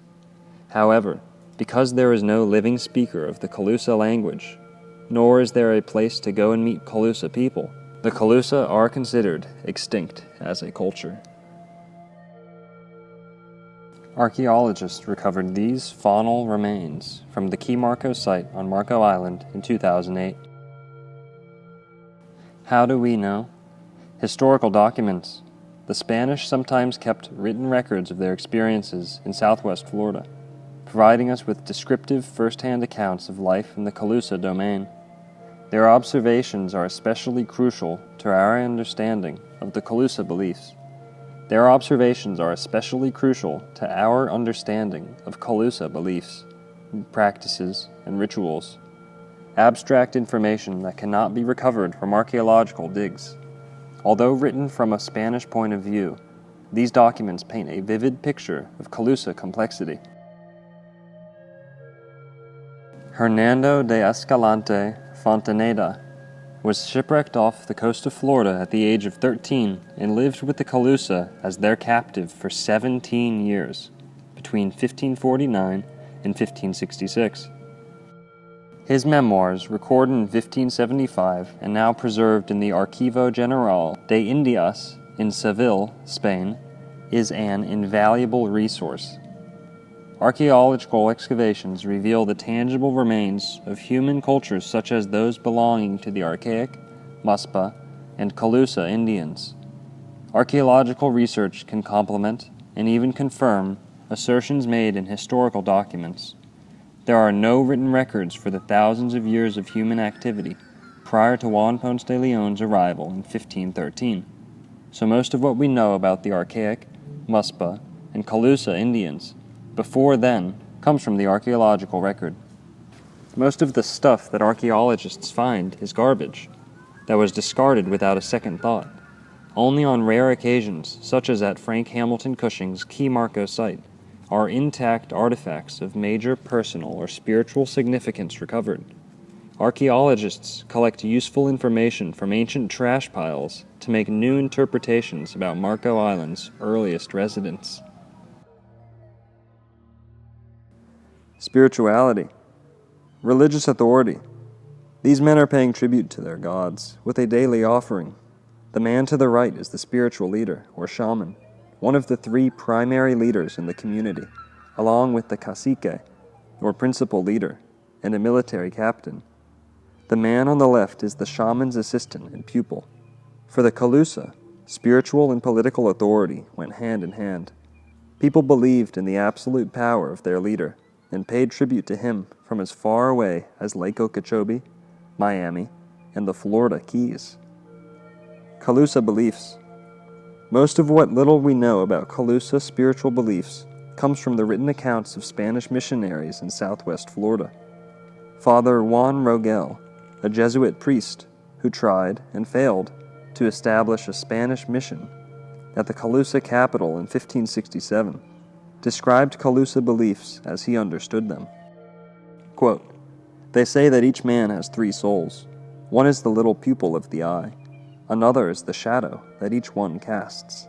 However, because there is no living speaker of the Calusa language, nor is there a place to go and meet Calusa people, the Calusa are considered extinct as a culture. Archaeologists recovered these faunal remains from the Key Marco site on Marco Island in 2008. How do we know? Historical documents. The Spanish sometimes kept written records of their experiences in southwest Florida, providing us with descriptive first-hand accounts of life in the Calusa domain. Their observations are especially crucial to our understanding of the Calusa beliefs. Their observations are especially crucial to our understanding of Calusa beliefs, practices, and rituals. Abstract information that cannot be recovered from archaeological digs. Although written from a Spanish point of view, these documents paint a vivid picture of Calusa complexity. Hernando de Escalante Fontaneda was shipwrecked off the coast of Florida at the age of 13 and lived with the Calusa as their captive for 17 years, between 1549 and 1566. His memoirs, recorded in 1575 and now preserved in the Archivo General de Indias in Seville, Spain, is an invaluable resource. Archaeological excavations reveal the tangible remains of human cultures such as those belonging to the Archaic, Muspa, and Calusa Indians. Archaeological research can complement and even confirm assertions made in historical documents. There are no written records for the thousands of years of human activity prior to Juan Ponce de Leon's arrival in 1513, so most of what we know about the Archaic, Muspa, and Calusa Indians before then comes from the archaeological record. Most of the stuff that archaeologists find is garbage that was discarded without a second thought. Only on rare occasions, such as at Frank Hamilton Cushing's Key Marco site, are intact artifacts of major personal or spiritual significance recovered. Archaeologists collect useful information from ancient trash piles to make new interpretations about Marco Island's earliest residents. Spirituality. Religious authority. These men are paying tribute to their gods with a daily offering. The man to the right is the spiritual leader, or shaman, one of the three primary leaders in the community, along with the cacique, or principal leader, and a military captain. The man on the left is the shaman's assistant and pupil. For the Calusa, spiritual and political authority went hand in hand. People believed in the absolute power of their leader and paid tribute to him from as far away as Lake Okeechobee, Miami, and the Florida Keys. Calusa beliefs. Most of what little we know about Calusa spiritual beliefs comes from the written accounts of Spanish missionaries in southwest Florida. Father Juan Rogel, a Jesuit priest who tried and failed to establish a Spanish mission at the Calusa capital in 1567, described Calusa beliefs as he understood them. Quote, "They say that each man has 3 souls. One is the little pupil of the eye. Another is the shadow that each one casts.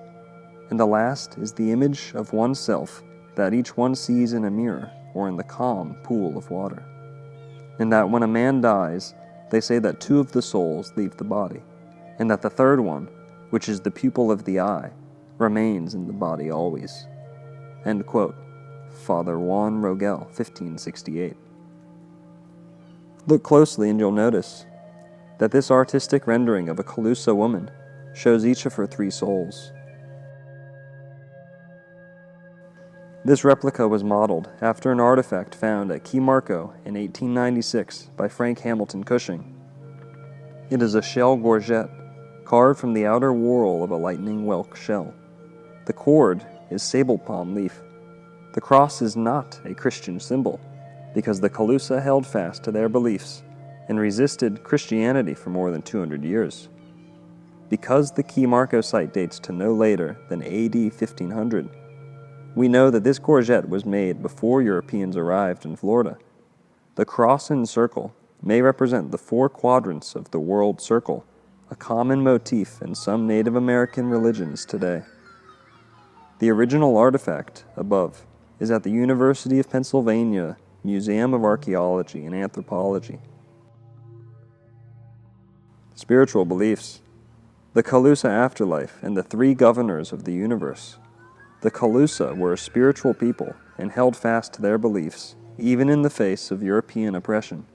And the last is the image of oneself that each one sees in a mirror or in the calm pool of water. And that when a man dies, they say that 2 of the souls leave the body, and that the third one, which is the pupil of the eye, remains in the body always." End quote. Father Juan Rogel, 1568. Look closely and you'll notice that this artistic rendering of a Calusa woman shows each of her 3 souls. This replica was modeled after an artifact found at Key Marco in 1896 by Frank Hamilton Cushing. It is a shell gorget carved from the outer whorl of a lightning whelk shell. The cord is sable palm leaf. The cross is not a Christian symbol, because the Calusa held fast to their beliefs and resisted Christianity for more than 200 years. Because the Key Marco site dates to no later than AD 1500, we know that this gorget was made before Europeans arrived in Florida. The cross and circle may represent the 4 quadrants of the world circle, a common motif in some Native American religions today. The original artifact, above, is at the University of Pennsylvania Museum of Archaeology and Anthropology. Spiritual beliefs. The Calusa afterlife and the 3 governors of the universe. The Calusa were a spiritual people and held fast to their beliefs, even in the face of European oppression.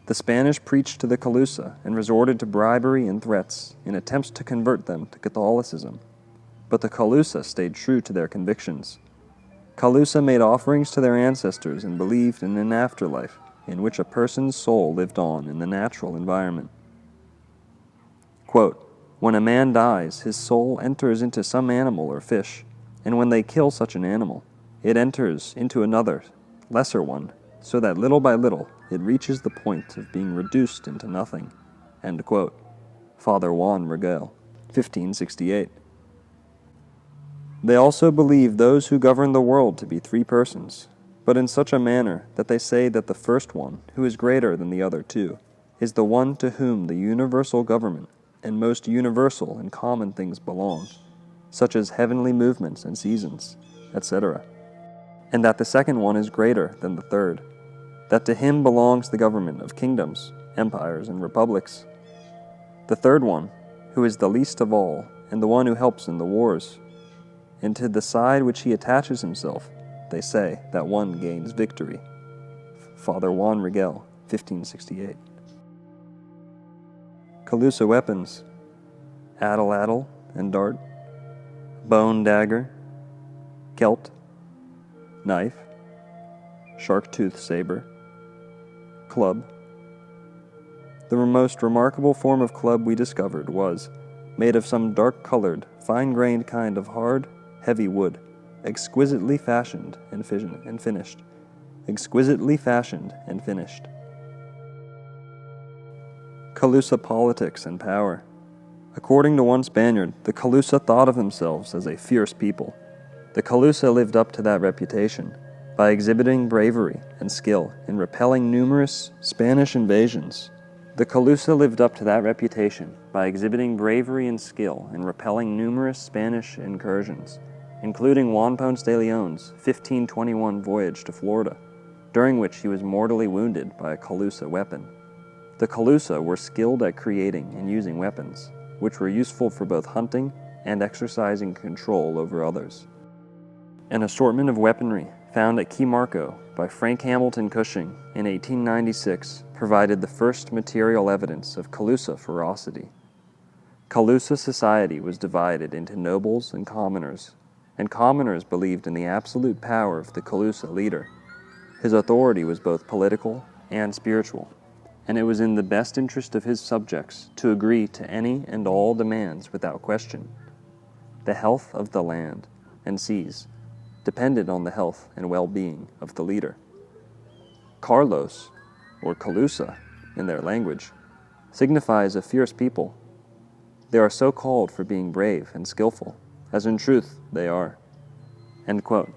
The Spanish preached to the Calusa and resorted to bribery and threats in attempts to convert them to Catholicism. But the Calusa stayed true to their convictions. Calusa made offerings to their ancestors and believed in an afterlife in which a person's soul lived on in the natural environment. Quote, "When a man dies, his soul enters into some animal or fish, and when they kill such an animal, it enters into another, lesser one, so that little by little it reaches the point of being reduced into nothing." End quote. Father Juan Rogel, 1568. They also believe those who govern the world to be 3 persons, but in such a manner that they say that the first one, who is greater than the other 2, is the one to whom the universal government and most universal and common things belong, such as heavenly movements and seasons, etc., and that the second one is greater than the third, that to him belongs the government of kingdoms, empires, and republics. The third one, who is the least of all, and the one who helps in the wars, and to the side which he attaches himself, they say that one gains victory. Father Juan Rogel, 1568. Calusa weapons. Addle and dart, bone dagger, celt, knife, shark-tooth saber, club. The most remarkable form of club we discovered was made of some dark-colored, fine-grained kind of hard, heavy wood, exquisitely fashioned and finished. Exquisitely fashioned and finished. Calusa politics and power. According to one Spaniard, the Calusa thought of themselves as a fierce people. The Calusa lived up to that reputation by exhibiting bravery and skill in repelling numerous Spanish invasions. The Calusa lived up to that reputation by exhibiting bravery and skill in repelling numerous Spanish incursions, including Juan Ponce de Leon's 1521 voyage to Florida, during which he was mortally wounded by a Calusa weapon. The Calusa were skilled at creating and using weapons, which were useful for both hunting and exercising control over others. An assortment of weaponry found at Key Marco by Frank Hamilton Cushing in 1896 provided the first material evidence of Calusa ferocity. Calusa society was divided into nobles and commoners believed in the absolute power of the Calusa leader. His authority was both political and spiritual, and it was in the best interest of his subjects to agree to any and all demands without question. The health of the land and seas depended on the health and well-being of the leader. Carlos, or Calusa in their language, signifies a fierce people. They are so called for being brave and skillful, as in truth they are. End quote.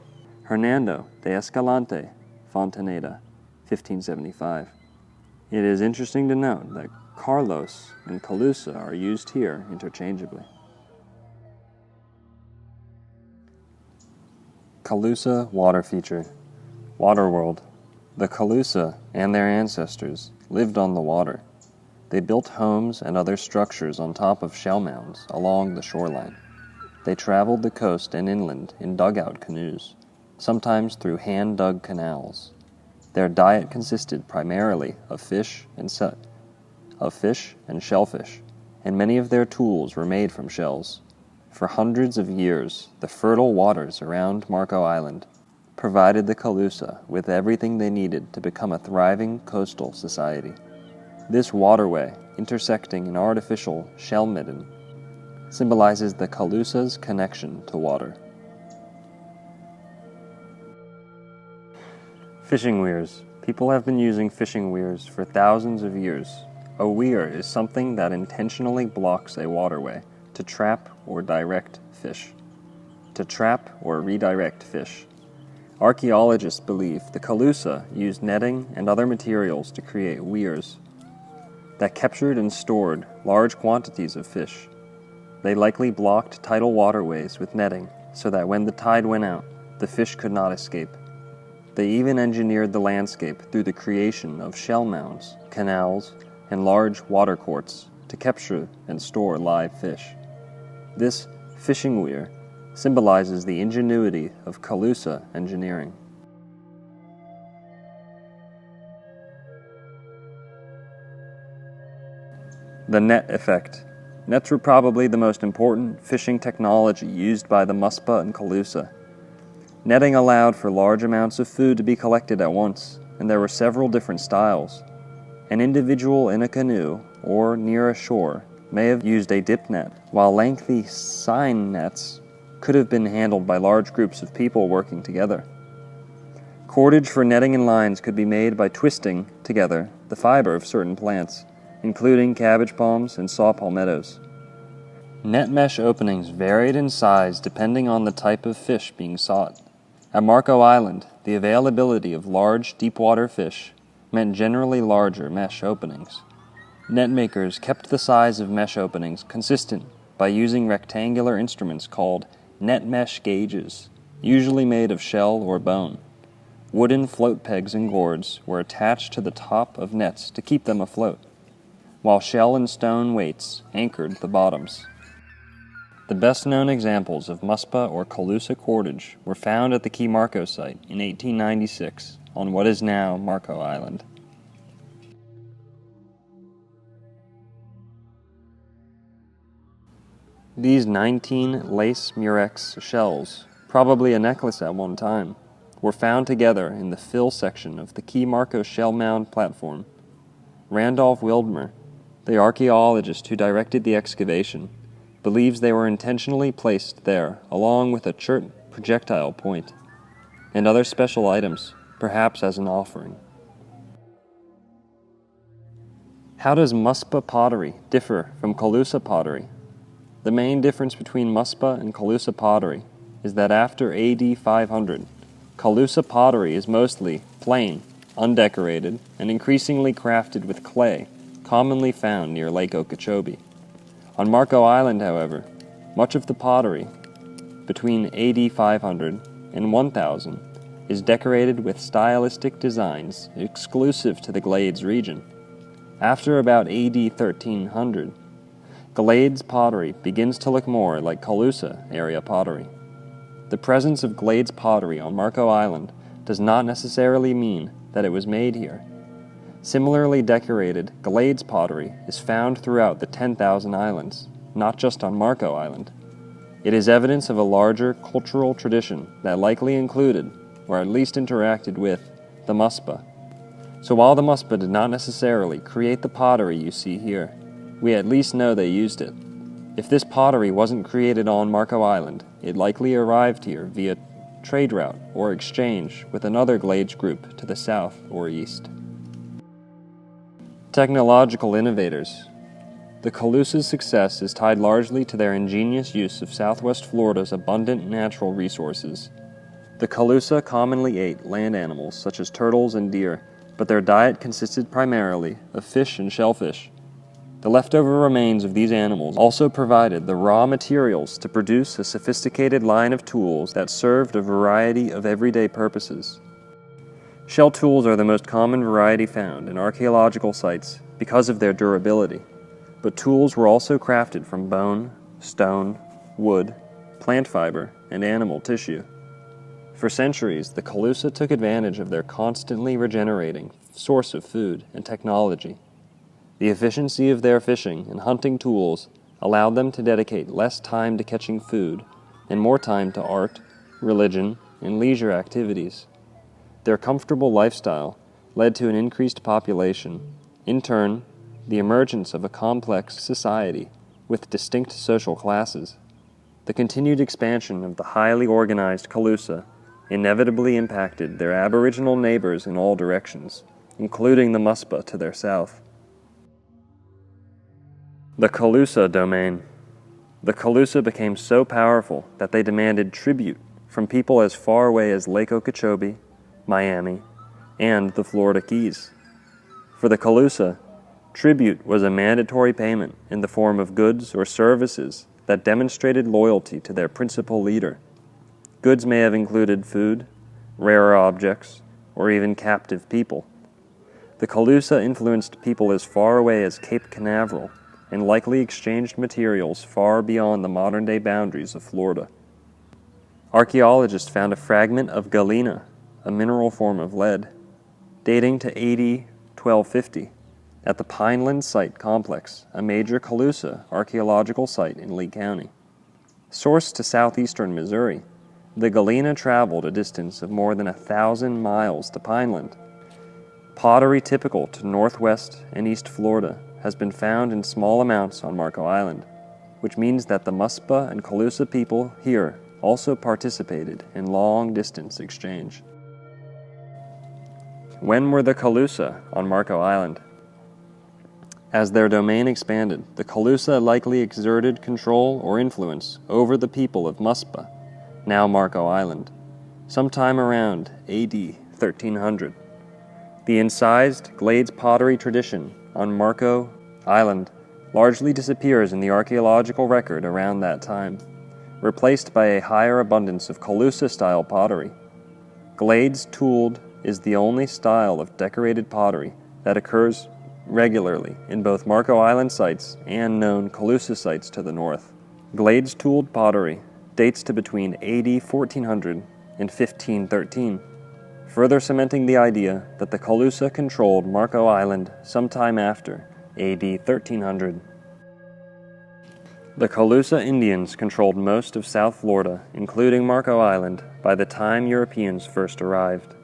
Hernando de Escalante, Fontaneda, 1575. It is interesting to note that Carlos and Calusa are used here interchangeably. Calusa water feature. Waterworld. The Calusa and their ancestors lived on the water. They built homes and other structures on top of shell mounds along the shoreline. They traveled the coast and inland in dugout canoes, sometimes through hand-dug canals. Their diet consisted primarily of fish and shellfish, and many of their tools were made from shells. For hundreds of years, the fertile waters around Marco Island provided the Calusa with everything they needed to become a thriving coastal society. This waterway, intersecting an artificial shell midden, symbolizes the Calusa's connection to water. Fishing weirs. People have been using fishing weirs for thousands of years. A weir is something that intentionally blocks a waterway to trap or direct fish. To trap or redirect fish. Archaeologists believe the Calusa used netting and other materials to create weirs that captured and stored large quantities of fish. They likely blocked tidal waterways with netting so that when the tide went out, the fish could not escape. They even engineered the landscape through the creation of shell mounds, canals, and large water courts to capture and store live fish. This fishing weir symbolizes the ingenuity of Calusa engineering. The net effect. Nets were probably the most important fishing technology used by the Muspa and Calusa. Netting allowed for large amounts of food to be collected at once, and there were several different styles. An individual in a canoe or near a shore may have used a dip net, while lengthy seine nets could have been handled by large groups of people working together. Cordage for netting and lines could be made by twisting together the fiber of certain plants, including cabbage palms and saw palmettos. Net mesh openings varied in size depending on the type of fish being sought. At Marco Island, the availability of large, deep-water fish meant generally larger mesh openings. Net makers kept the size of mesh openings consistent by using rectangular instruments called net mesh gauges, usually made of shell or bone. Wooden float pegs and gourds were attached to the top of nets to keep them afloat, while shell and stone weights anchored the bottoms. The best-known examples of Muspa or Calusa cordage were found at the Key Marco site in 1896 on what is now Marco Island. These 19 lace murex shells, probably a necklace at one time, were found together in the fill section of the Key Marco shell mound platform. Randolph Wildmer, the archaeologist who directed the excavation, believes they were intentionally placed there along with a chert projectile point and other special items, perhaps as an offering. How does Muspa pottery differ from Calusa pottery? The main difference between Muspa and Calusa pottery is that after AD 500, Calusa pottery is mostly plain, undecorated, and increasingly crafted with clay, commonly found near Lake Okeechobee. On Marco Island, however, much of the pottery between AD 500 and 1000 is decorated with stylistic designs exclusive to the Glades region. After about AD 1300, Glades pottery begins to look more like Calusa area pottery. The presence of Glades pottery on Marco Island does not necessarily mean that it was made here. Similarly decorated Glades pottery is found throughout the 10,000 islands, not just on Marco Island. It is evidence of a larger cultural tradition that likely included, or at least interacted with, the Muspa. So while the Muspa did not necessarily create the pottery you see here, we at least know they used it. If this pottery wasn't created on Marco Island, it likely arrived here via trade route or exchange with another glades group to the south or east. Technological innovators. The Calusa's success is tied largely to their ingenious use of southwest Florida's abundant natural resources. The Calusa commonly ate land animals such as turtles and deer, but their diet consisted primarily of fish and shellfish. The leftover remains of these animals also provided the raw materials to produce a sophisticated line of tools that served a variety of everyday purposes. Shell tools are the most common variety found in archaeological sites because of their durability, but tools were also crafted from bone, stone, wood, plant fiber, and animal tissue. For centuries, the Calusa took advantage of their constantly regenerating source of food and technology. The efficiency of their fishing and hunting tools allowed them to dedicate less time to catching food and more time to art, religion, and leisure activities. Their comfortable lifestyle led to an increased population, in turn, the emergence of a complex society with distinct social classes. The continued expansion of the highly organized Calusa inevitably impacted their aboriginal neighbors in all directions, including the Muspa to their south. The Calusa domain. The Calusa became so powerful that they demanded tribute from people as far away as Lake Okeechobee, Miami, and the Florida Keys. For the Calusa, tribute was a mandatory payment in the form of goods or services that demonstrated loyalty to their principal leader. Goods may have included food, rare objects, or even captive people. The Calusa influenced people as far away as Cape Canaveral and likely exchanged materials far beyond the modern-day boundaries of Florida. Archaeologists found a fragment of galena, a mineral form of lead, dating to AD 1250 at the Pineland Site Complex, a major Calusa archaeological site in Lee County. Sourced to southeastern Missouri, the galena traveled a distance of more than 1,000 miles to Pineland. Pottery typical to northwest and east Florida has been found in small amounts on Marco Island, which means that the Muspa and Calusa people here also participated in long-distance exchange. When were the Calusa on Marco Island? As their domain expanded, the Calusa likely exerted control or influence over the people of Muspa, now Marco Island, sometime around AD 1300. The incised glades pottery tradition on Marco Island largely disappears in the archaeological record around that time, replaced by a higher abundance of Calusa-style pottery. Glades tooled is the only style of decorated pottery that occurs regularly in both Marco Island sites and known Calusa sites to the north. Glades tooled pottery dates to between AD 1400 and 1513, further cementing the idea that the Calusa controlled Marco Island sometime after AD 1300. The Calusa Indians controlled most of South Florida, including Marco Island, by the time Europeans first arrived.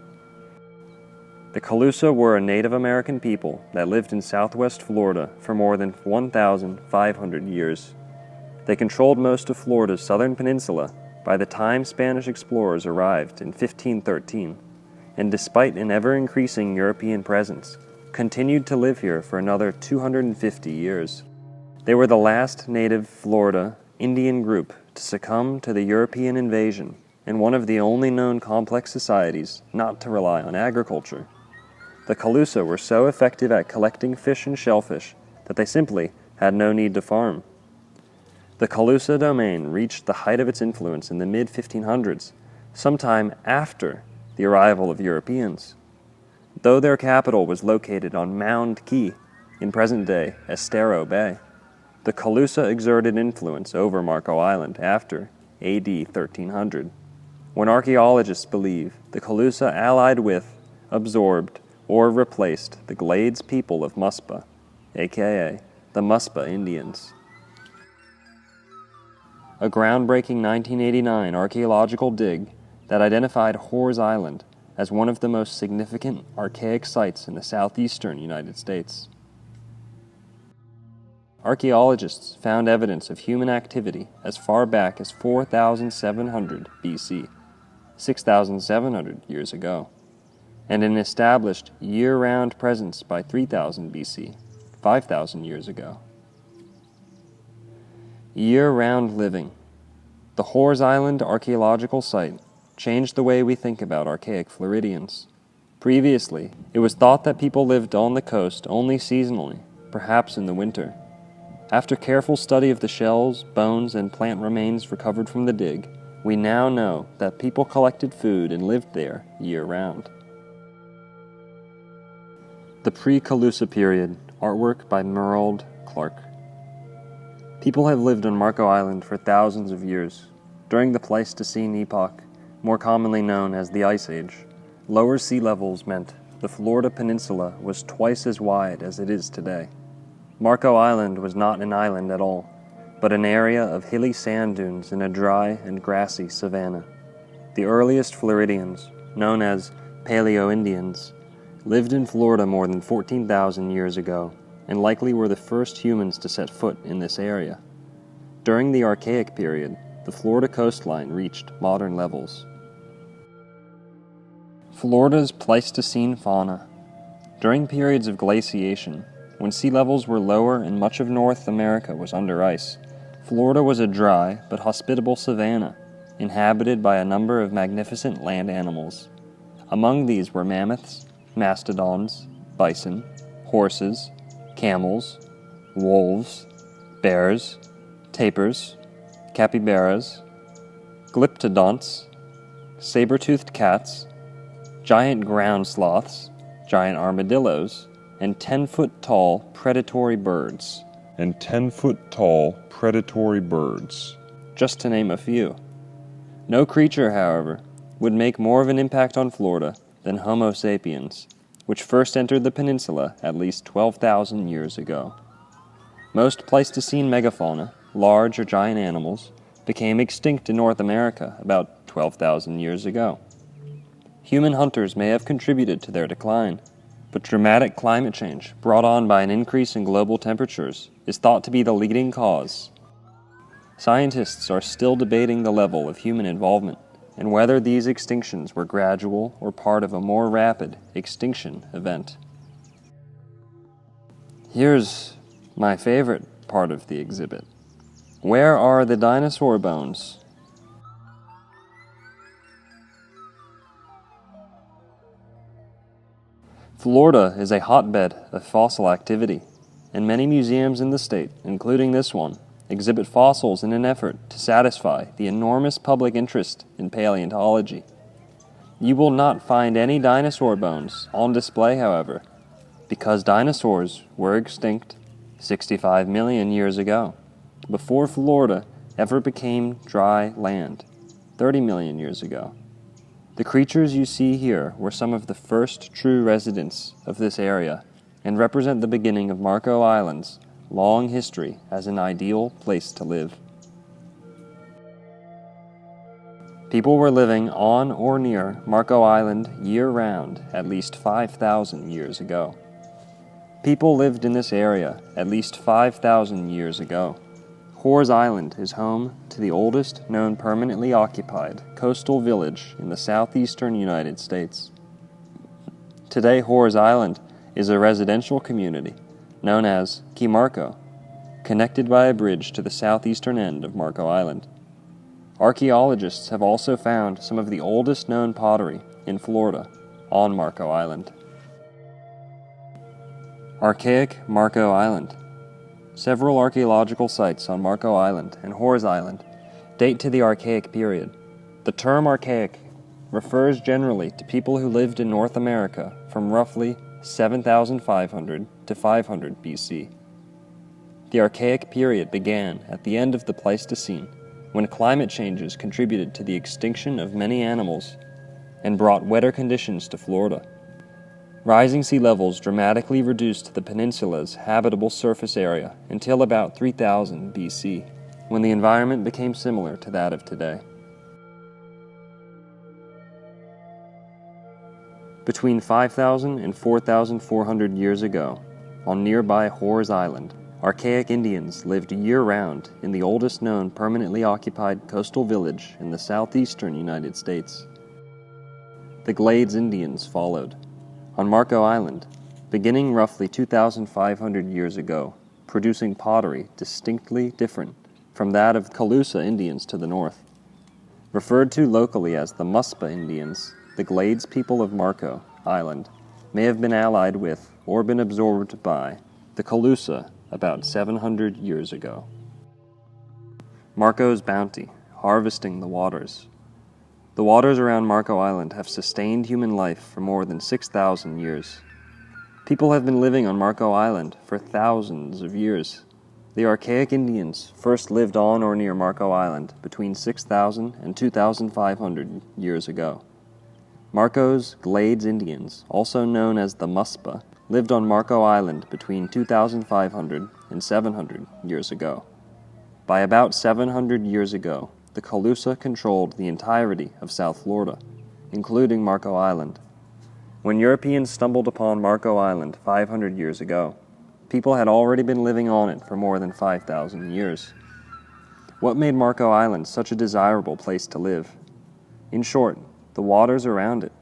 The Calusa were a Native American people that lived in southwest Florida for more than 1,500 years. They controlled most of Florida's southern peninsula by the time Spanish explorers arrived in 1513, and despite an ever-increasing European presence, continued to live here for another 250 years. They were the last native Florida Indian group to succumb to the European invasion and one of the only known complex societies not to rely on agriculture. The Calusa were so effective at collecting fish and shellfish that they simply had no need to farm. The Calusa domain reached the height of its influence in the mid-1500s, sometime after the arrival of Europeans. Though their capital was located on Mound Key, in present-day Estero Bay, the Calusa exerted influence over Marco Island after AD 1300, when archaeologists believe the Calusa allied with, absorbed, or replaced the Glades people of Muspa, aka the Muspa Indians. A groundbreaking 1989 archaeological dig that identified Horse Island as one of the most significant archaic sites in the southeastern United States. Archaeologists found evidence of human activity as far back as 4,700 BC, 6,700 years ago, and an established year-round presence by 3000 BC, 5,000 years ago. Year-round living. The Horse Island archaeological site changed the way we think about archaic Floridians. Previously, it was thought that people lived on the coast only seasonally, perhaps in the winter. After careful study of the shells, bones, and plant remains recovered from the dig, we now know that people collected food and lived there year-round. The pre-Calusa period, artwork by Merald Clark. People have lived on Marco Island for thousands of years. During the Pleistocene epoch, more commonly known as the Ice Age, lower sea levels meant the Florida peninsula was twice as wide as it is today. Marco Island was not an island at all, but an area of hilly sand dunes in a dry and grassy savanna. The earliest Floridians, known as Paleo-Indians, lived in Florida more than 14,000 years ago, and likely were the first humans to set foot in this area. During the Archaic period, the Florida coastline reached modern levels. Florida's Pleistocene fauna. During periods of glaciation, when sea levels were lower and much of North America was under ice, Florida was a dry but hospitable savanna, inhabited by a number of magnificent land animals. Among these were mammoths, mastodons, bison, horses, camels, wolves, bears, tapirs, capybaras, glyptodonts, saber-toothed cats, giant ground sloths, giant armadillos, and 10-foot-tall predatory birds. Just to name a few. No creature, however, would make more of an impact on Florida than Homo sapiens, which first entered the peninsula at least 12,000 years ago. Most Pleistocene megafauna, large or giant animals, became extinct in North America about 12,000 years ago. Human hunters may have contributed to their decline, but dramatic climate change brought on by an increase in global temperatures is thought to be the leading cause. Scientists are still debating the level of human involvement and whether these extinctions were gradual or part of a more rapid extinction event. Here's my favorite part of the exhibit. Where are the dinosaur bones? Florida is a hotbed of fossil activity, and many museums in the state, including this one, exhibit fossils in an effort to satisfy the enormous public interest in paleontology. You will not find any dinosaur bones on display, however, because dinosaurs were extinct 65 million years ago, before Florida ever became dry land, 30 million years ago. The creatures you see here were some of the first true residents of this area and represent the beginning of Marco Island's long history as an ideal place to live. People were living on or near Marco Island year-round at least 5,000 years ago. People lived in this area at least 5,000 years ago. Horse Island is home to the oldest known permanently occupied coastal village in the southeastern United States. Today, Horse Island is a residential community known as Key Marco, connected by a bridge to the southeastern end of Marco Island. Archaeologists have also found some of the oldest known pottery in Florida on Marco Island. Archaic Marco Island. Several archaeological sites on Marco Island and Horse Island date to the Archaic period. The term Archaic refers generally to people who lived in North America from roughly 7,500 to 500 BC. The Archaic period began at the end of the Pleistocene, when climate changes contributed to the extinction of many animals and brought wetter conditions to Florida. Rising sea levels dramatically reduced the peninsula's habitable surface area until about 3000 BC, when the environment became similar to that of today. Between 5,000 and 4,400 years ago, on nearby Horrors Island, Archaic Indians lived year-round in the oldest known permanently occupied coastal village in the southeastern United States. The Glades Indians followed, on Marco Island, beginning roughly 2,500 years ago, producing pottery distinctly different from that of Calusa Indians to the north. Referred to locally as the Muspa Indians, the Glades people of Marco Island may have been allied with or been absorbed by the Calusa about 700 years ago. Marco's bounty, harvesting the waters. The waters around Marco Island have sustained human life for more than 6,000 years. People have been living on Marco Island for thousands of years. The Archaic Indians first lived on or near Marco Island between 6,000 and 2,500 years ago. Marco's Glades Indians, also known as the Muspa, lived on Marco Island between 2,500 and 700 years ago. By about 700 years ago, the Calusa controlled the entirety of South Florida, including Marco Island. When Europeans stumbled upon Marco Island 500 years ago, people had already been living on it for more than 5,000 years. What made Marco Island such a desirable place to live? In short, the waters around it.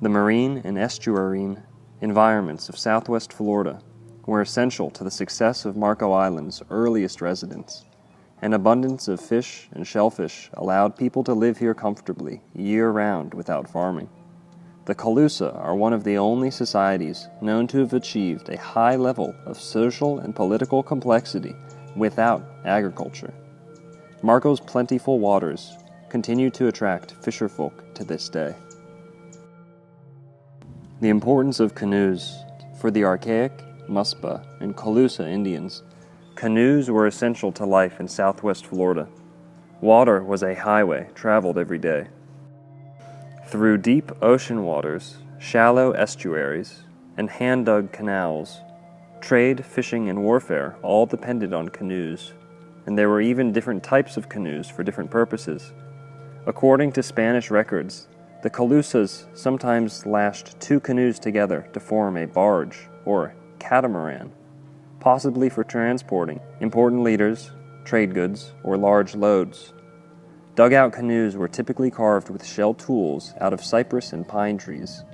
The marine and estuarine environments of southwest Florida were essential to the success of Marco Island's earliest residents. An abundance of fish and shellfish allowed people to live here comfortably year-round without farming. The Calusa are one of the only societies known to have achieved a high level of social and political complexity without agriculture. Marco's plentiful waters continue to attract fisherfolk to this day. The importance of canoes. For the Archaic, Muspa, and Calusa Indians, canoes were essential to life in southwest Florida. Water was a highway traveled every day. Through deep ocean waters, shallow estuaries, and hand-dug canals, trade, fishing, and warfare all depended on canoes, and there were even different types of canoes for different purposes. According to Spanish records, the Calusas sometimes lashed two canoes together to form a barge, or catamaran, possibly for transporting important leaders, trade goods, or large loads. Dugout canoes were typically carved with shell tools out of cypress and pine trees.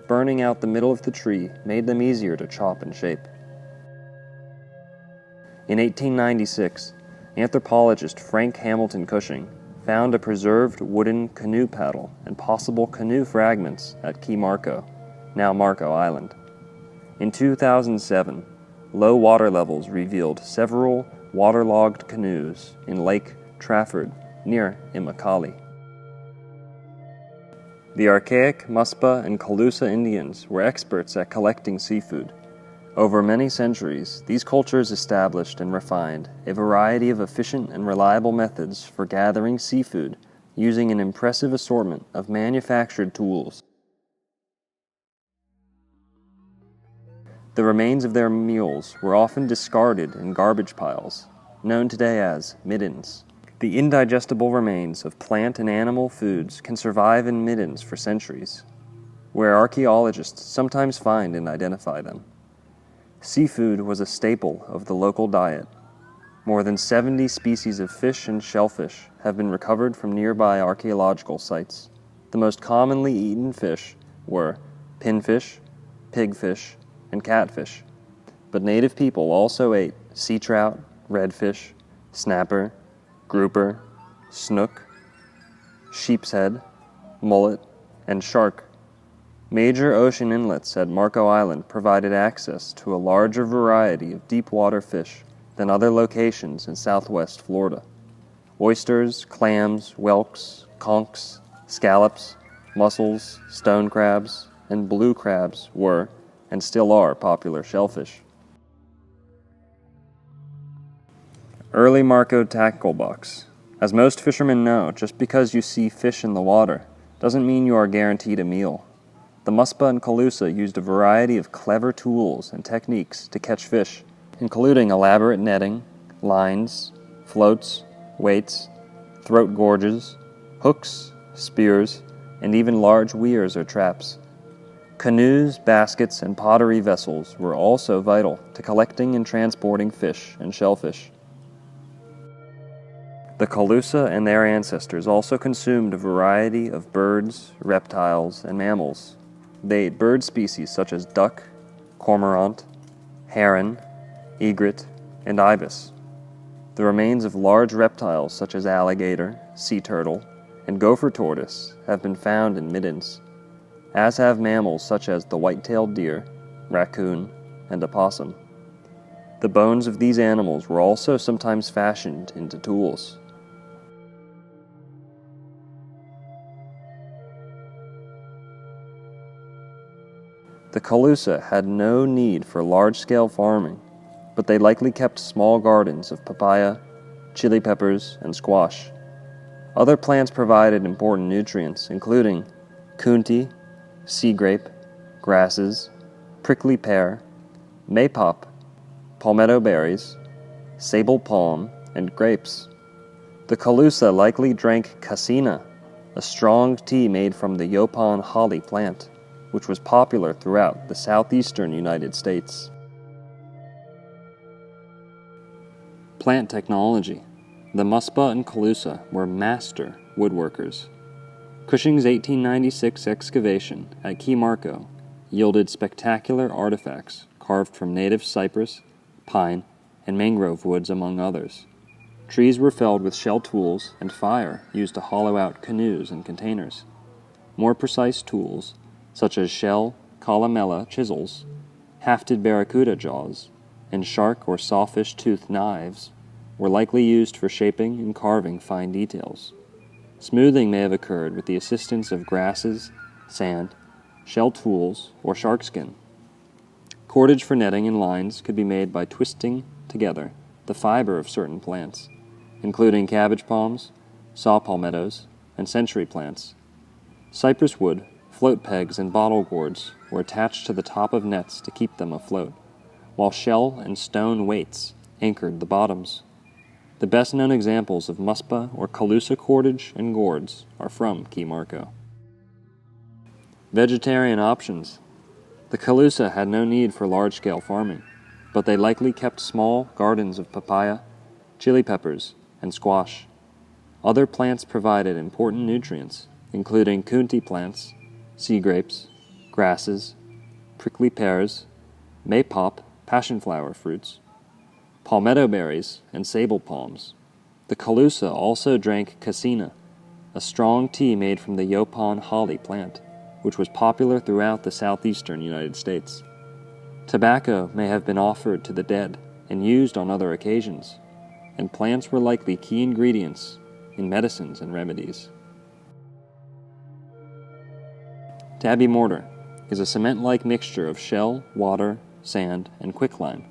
Burning out the middle of the tree made them easier to chop and shape. In 1896, anthropologist Frank Hamilton Cushing found a preserved wooden canoe paddle and possible canoe fragments at Key Marco, now Marco Island. In 2007, low water levels revealed several waterlogged canoes in Lake Trafford near Immokalee. The Archaic, Muspa, and Calusa Indians were experts at collecting seafood. Over many centuries, these cultures established and refined a variety of efficient and reliable methods for gathering seafood using an impressive assortment of manufactured tools. The remains of their meals were often discarded in garbage piles, known today as middens. The indigestible remains of plant and animal foods can survive in middens for centuries, where archaeologists sometimes find and identify them. Seafood was a staple of the local diet. More than 70 species of fish and shellfish have been recovered from nearby archaeological sites. The most commonly eaten fish were pinfish, pigfish, and catfish, but native people also ate sea trout, redfish, snapper, grouper, snook, sheep's head, mullet, and shark. Major ocean inlets at Marco Island provided access to a larger variety of deep-water fish than other locations in southwest Florida. Oysters, clams, whelks, conchs, scallops, mussels, stone crabs, and blue crabs were, and still are, popular shellfish. Early Marco tackle box. As most fishermen know, just because you see fish in the water doesn't mean you are guaranteed a meal. The Muspa and Calusa used a variety of clever tools and techniques to catch fish, including elaborate netting, lines, floats, weights, throat gorges, hooks, spears, and even large weirs or traps. Canoes, baskets, and pottery vessels were also vital to collecting and transporting fish and shellfish. The Calusa and their ancestors also consumed a variety of birds, reptiles, and mammals. They ate bird species such as duck, cormorant, heron, egret, and ibis. The remains of large reptiles such as alligator, sea turtle, and gopher tortoise have been found in middens, as have mammals such as the white-tailed deer, raccoon, and opossum. The bones of these animals were also sometimes fashioned into tools. The Calusa had no need for large-scale farming, but they likely kept small gardens of papaya, chili peppers, and squash. Other plants provided important nutrients, including kunti, sea grape, grasses, prickly pear, maypop, palmetto berries, sable palm, and grapes. The Calusa likely drank cassina, a strong tea made from the Yaupon holly plant, which was popular throughout the southeastern United States. Plant technology. The Muspa and Calusa were master woodworkers. Cushing's 1896 excavation at Key Marco yielded spectacular artifacts carved from native cypress, pine, and mangrove woods, among others. Trees were felled with shell tools, and fire used to hollow out canoes and containers. More precise tools, such as shell columella chisels, hafted barracuda jaws, and shark or sawfish tooth knives, were likely used for shaping and carving fine details. Smoothing may have occurred with the assistance of grasses, sand, shell tools, or shark skin. Cordage for netting and lines could be made by twisting together the fiber of certain plants, including cabbage palms, saw palmettos, and century plants. Cypress wood, float pegs, and bottle gourds were attached to the top of nets to keep them afloat, while shell and stone weights anchored the bottoms. The best-known examples of Muspa or Calusa cordage and gourds are from Key Marco. Vegetarian options. The Calusa had no need for large-scale farming, but they likely kept small gardens of papaya, chili peppers, and squash. Other plants provided important nutrients, including kunti plants, sea grapes, grasses, prickly pears, maypop, passionflower fruits, palmetto berries, and sable palms. The Calusa also drank cassina, a strong tea made from the Yaupon holly plant, which was popular throughout the southeastern United States. Tobacco may have been offered to the dead and used on other occasions, and plants were likely key ingredients in medicines and remedies. Tabby mortar is a cement-like mixture of shell, water, sand, and quicklime.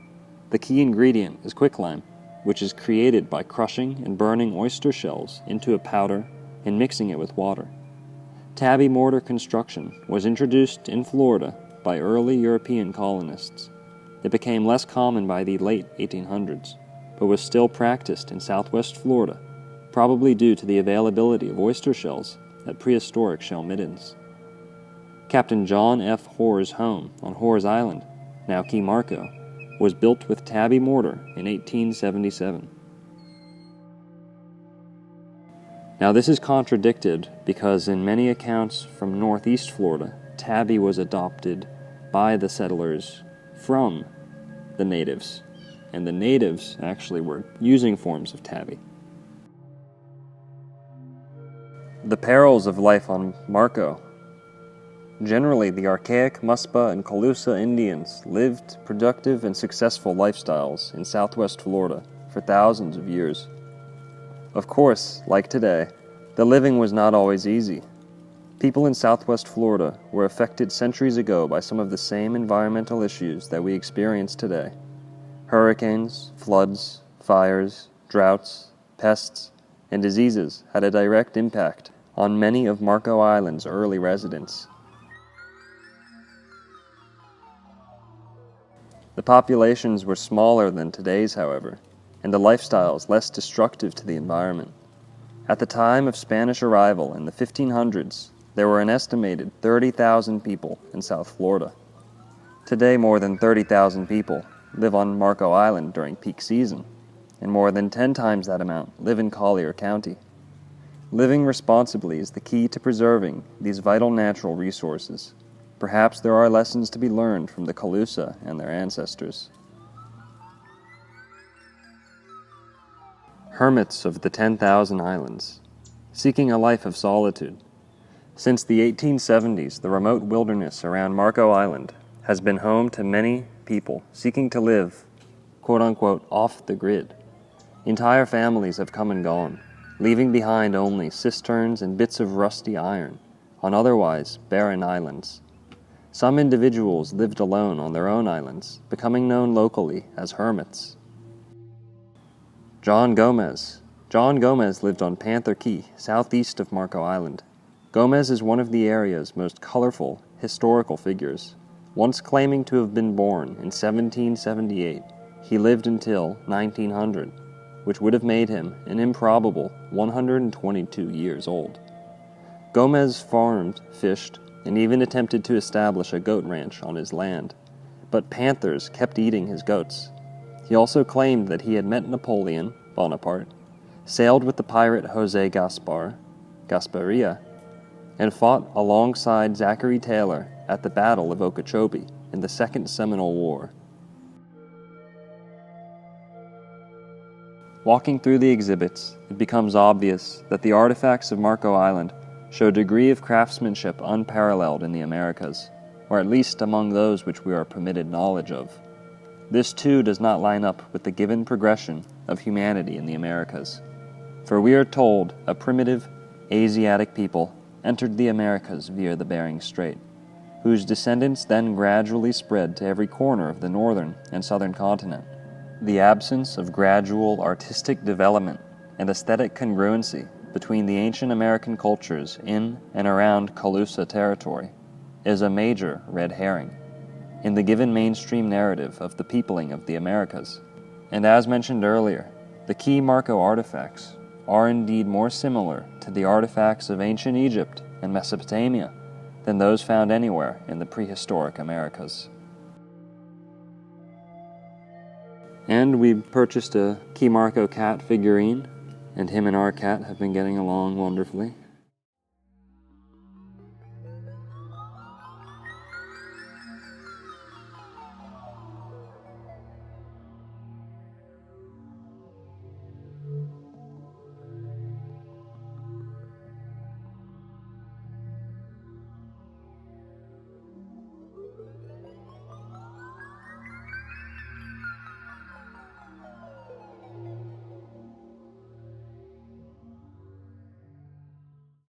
The key ingredient is quicklime, which is created by crushing and burning oyster shells into a powder and mixing it with water. Tabby mortar construction was introduced in Florida by early European colonists. It became less common by the late 1800s, but was still practiced in southwest Florida, probably due to the availability of oyster shells at prehistoric shell middens. Captain John F. Hoare's home on Hoare's Island, now Key Marco, was built with tabby mortar in 1877. Now this is contradicted because in many accounts from northeast Florida, tabby was adopted by the settlers from the natives, and the natives actually were using forms of tabby. The perils of life on Marco. Generally, the Archaic Muspa and Calusa Indians lived productive and successful lifestyles in southwest Florida for thousands of years. Of course, like today, the living was not always easy. People in southwest Florida were affected centuries ago by some of the same environmental issues that we experience today. Hurricanes, floods, fires, droughts, pests, and diseases had a direct impact on many of Marco Island's early residents. The populations were smaller than today's, however, and the lifestyles less destructive to the environment. At the time of Spanish arrival in the 1500s, there were an estimated 30,000 people in South Florida. Today, more than 30,000 people live on Marco Island during peak season, and more than 10 times that amount live in Collier County. Living responsibly is the key to preserving these vital natural resources. Perhaps there are lessons to be learned from the Calusa and their ancestors. Hermits of the 10,000 Islands, seeking a life of solitude. Since the 1870s, the remote wilderness around Marco Island has been home to many people seeking to live, quote-unquote, off the grid. Entire families have come and gone, leaving behind only cisterns and bits of rusty iron on otherwise barren islands. Some individuals lived alone on their own islands, becoming known locally as hermits. John Gomez lived on Panther Key, southeast of Marco Island. Gomez is one of the area's most colorful historical figures. Once claiming to have been born in 1778, he lived until 1900, which would have made him an improbable 122 years old. Gomez farmed, fished, and even attempted to establish a goat ranch on his land, but panthers kept eating his goats. He also claimed that he had met Napoleon Bonaparte, sailed with the pirate Jose Gasparilla, and fought alongside Zachary Taylor at the Battle of Okeechobee in the Second Seminole War. Walking through the exhibits, it becomes obvious that the artifacts of Marco Island show a degree of craftsmanship unparalleled in the Americas, or at least among those which we are permitted knowledge of. This too does not line up with the given progression of humanity in the Americas, for we are told a primitive Asiatic people entered the Americas via the Bering Strait, whose descendants then gradually spread to every corner of the northern and southern continent. The absence of gradual artistic development and aesthetic congruency between the ancient American cultures in and around Calusa territory is a major red herring in the given mainstream narrative of the peopling of the Americas. And as mentioned earlier, the key Marco artifacts are indeed more similar to the artifacts of ancient Egypt and Mesopotamia than those found anywhere in the prehistoric Americas. And we purchased a key Marco cat figurine, and him and our cat have been getting along wonderfully.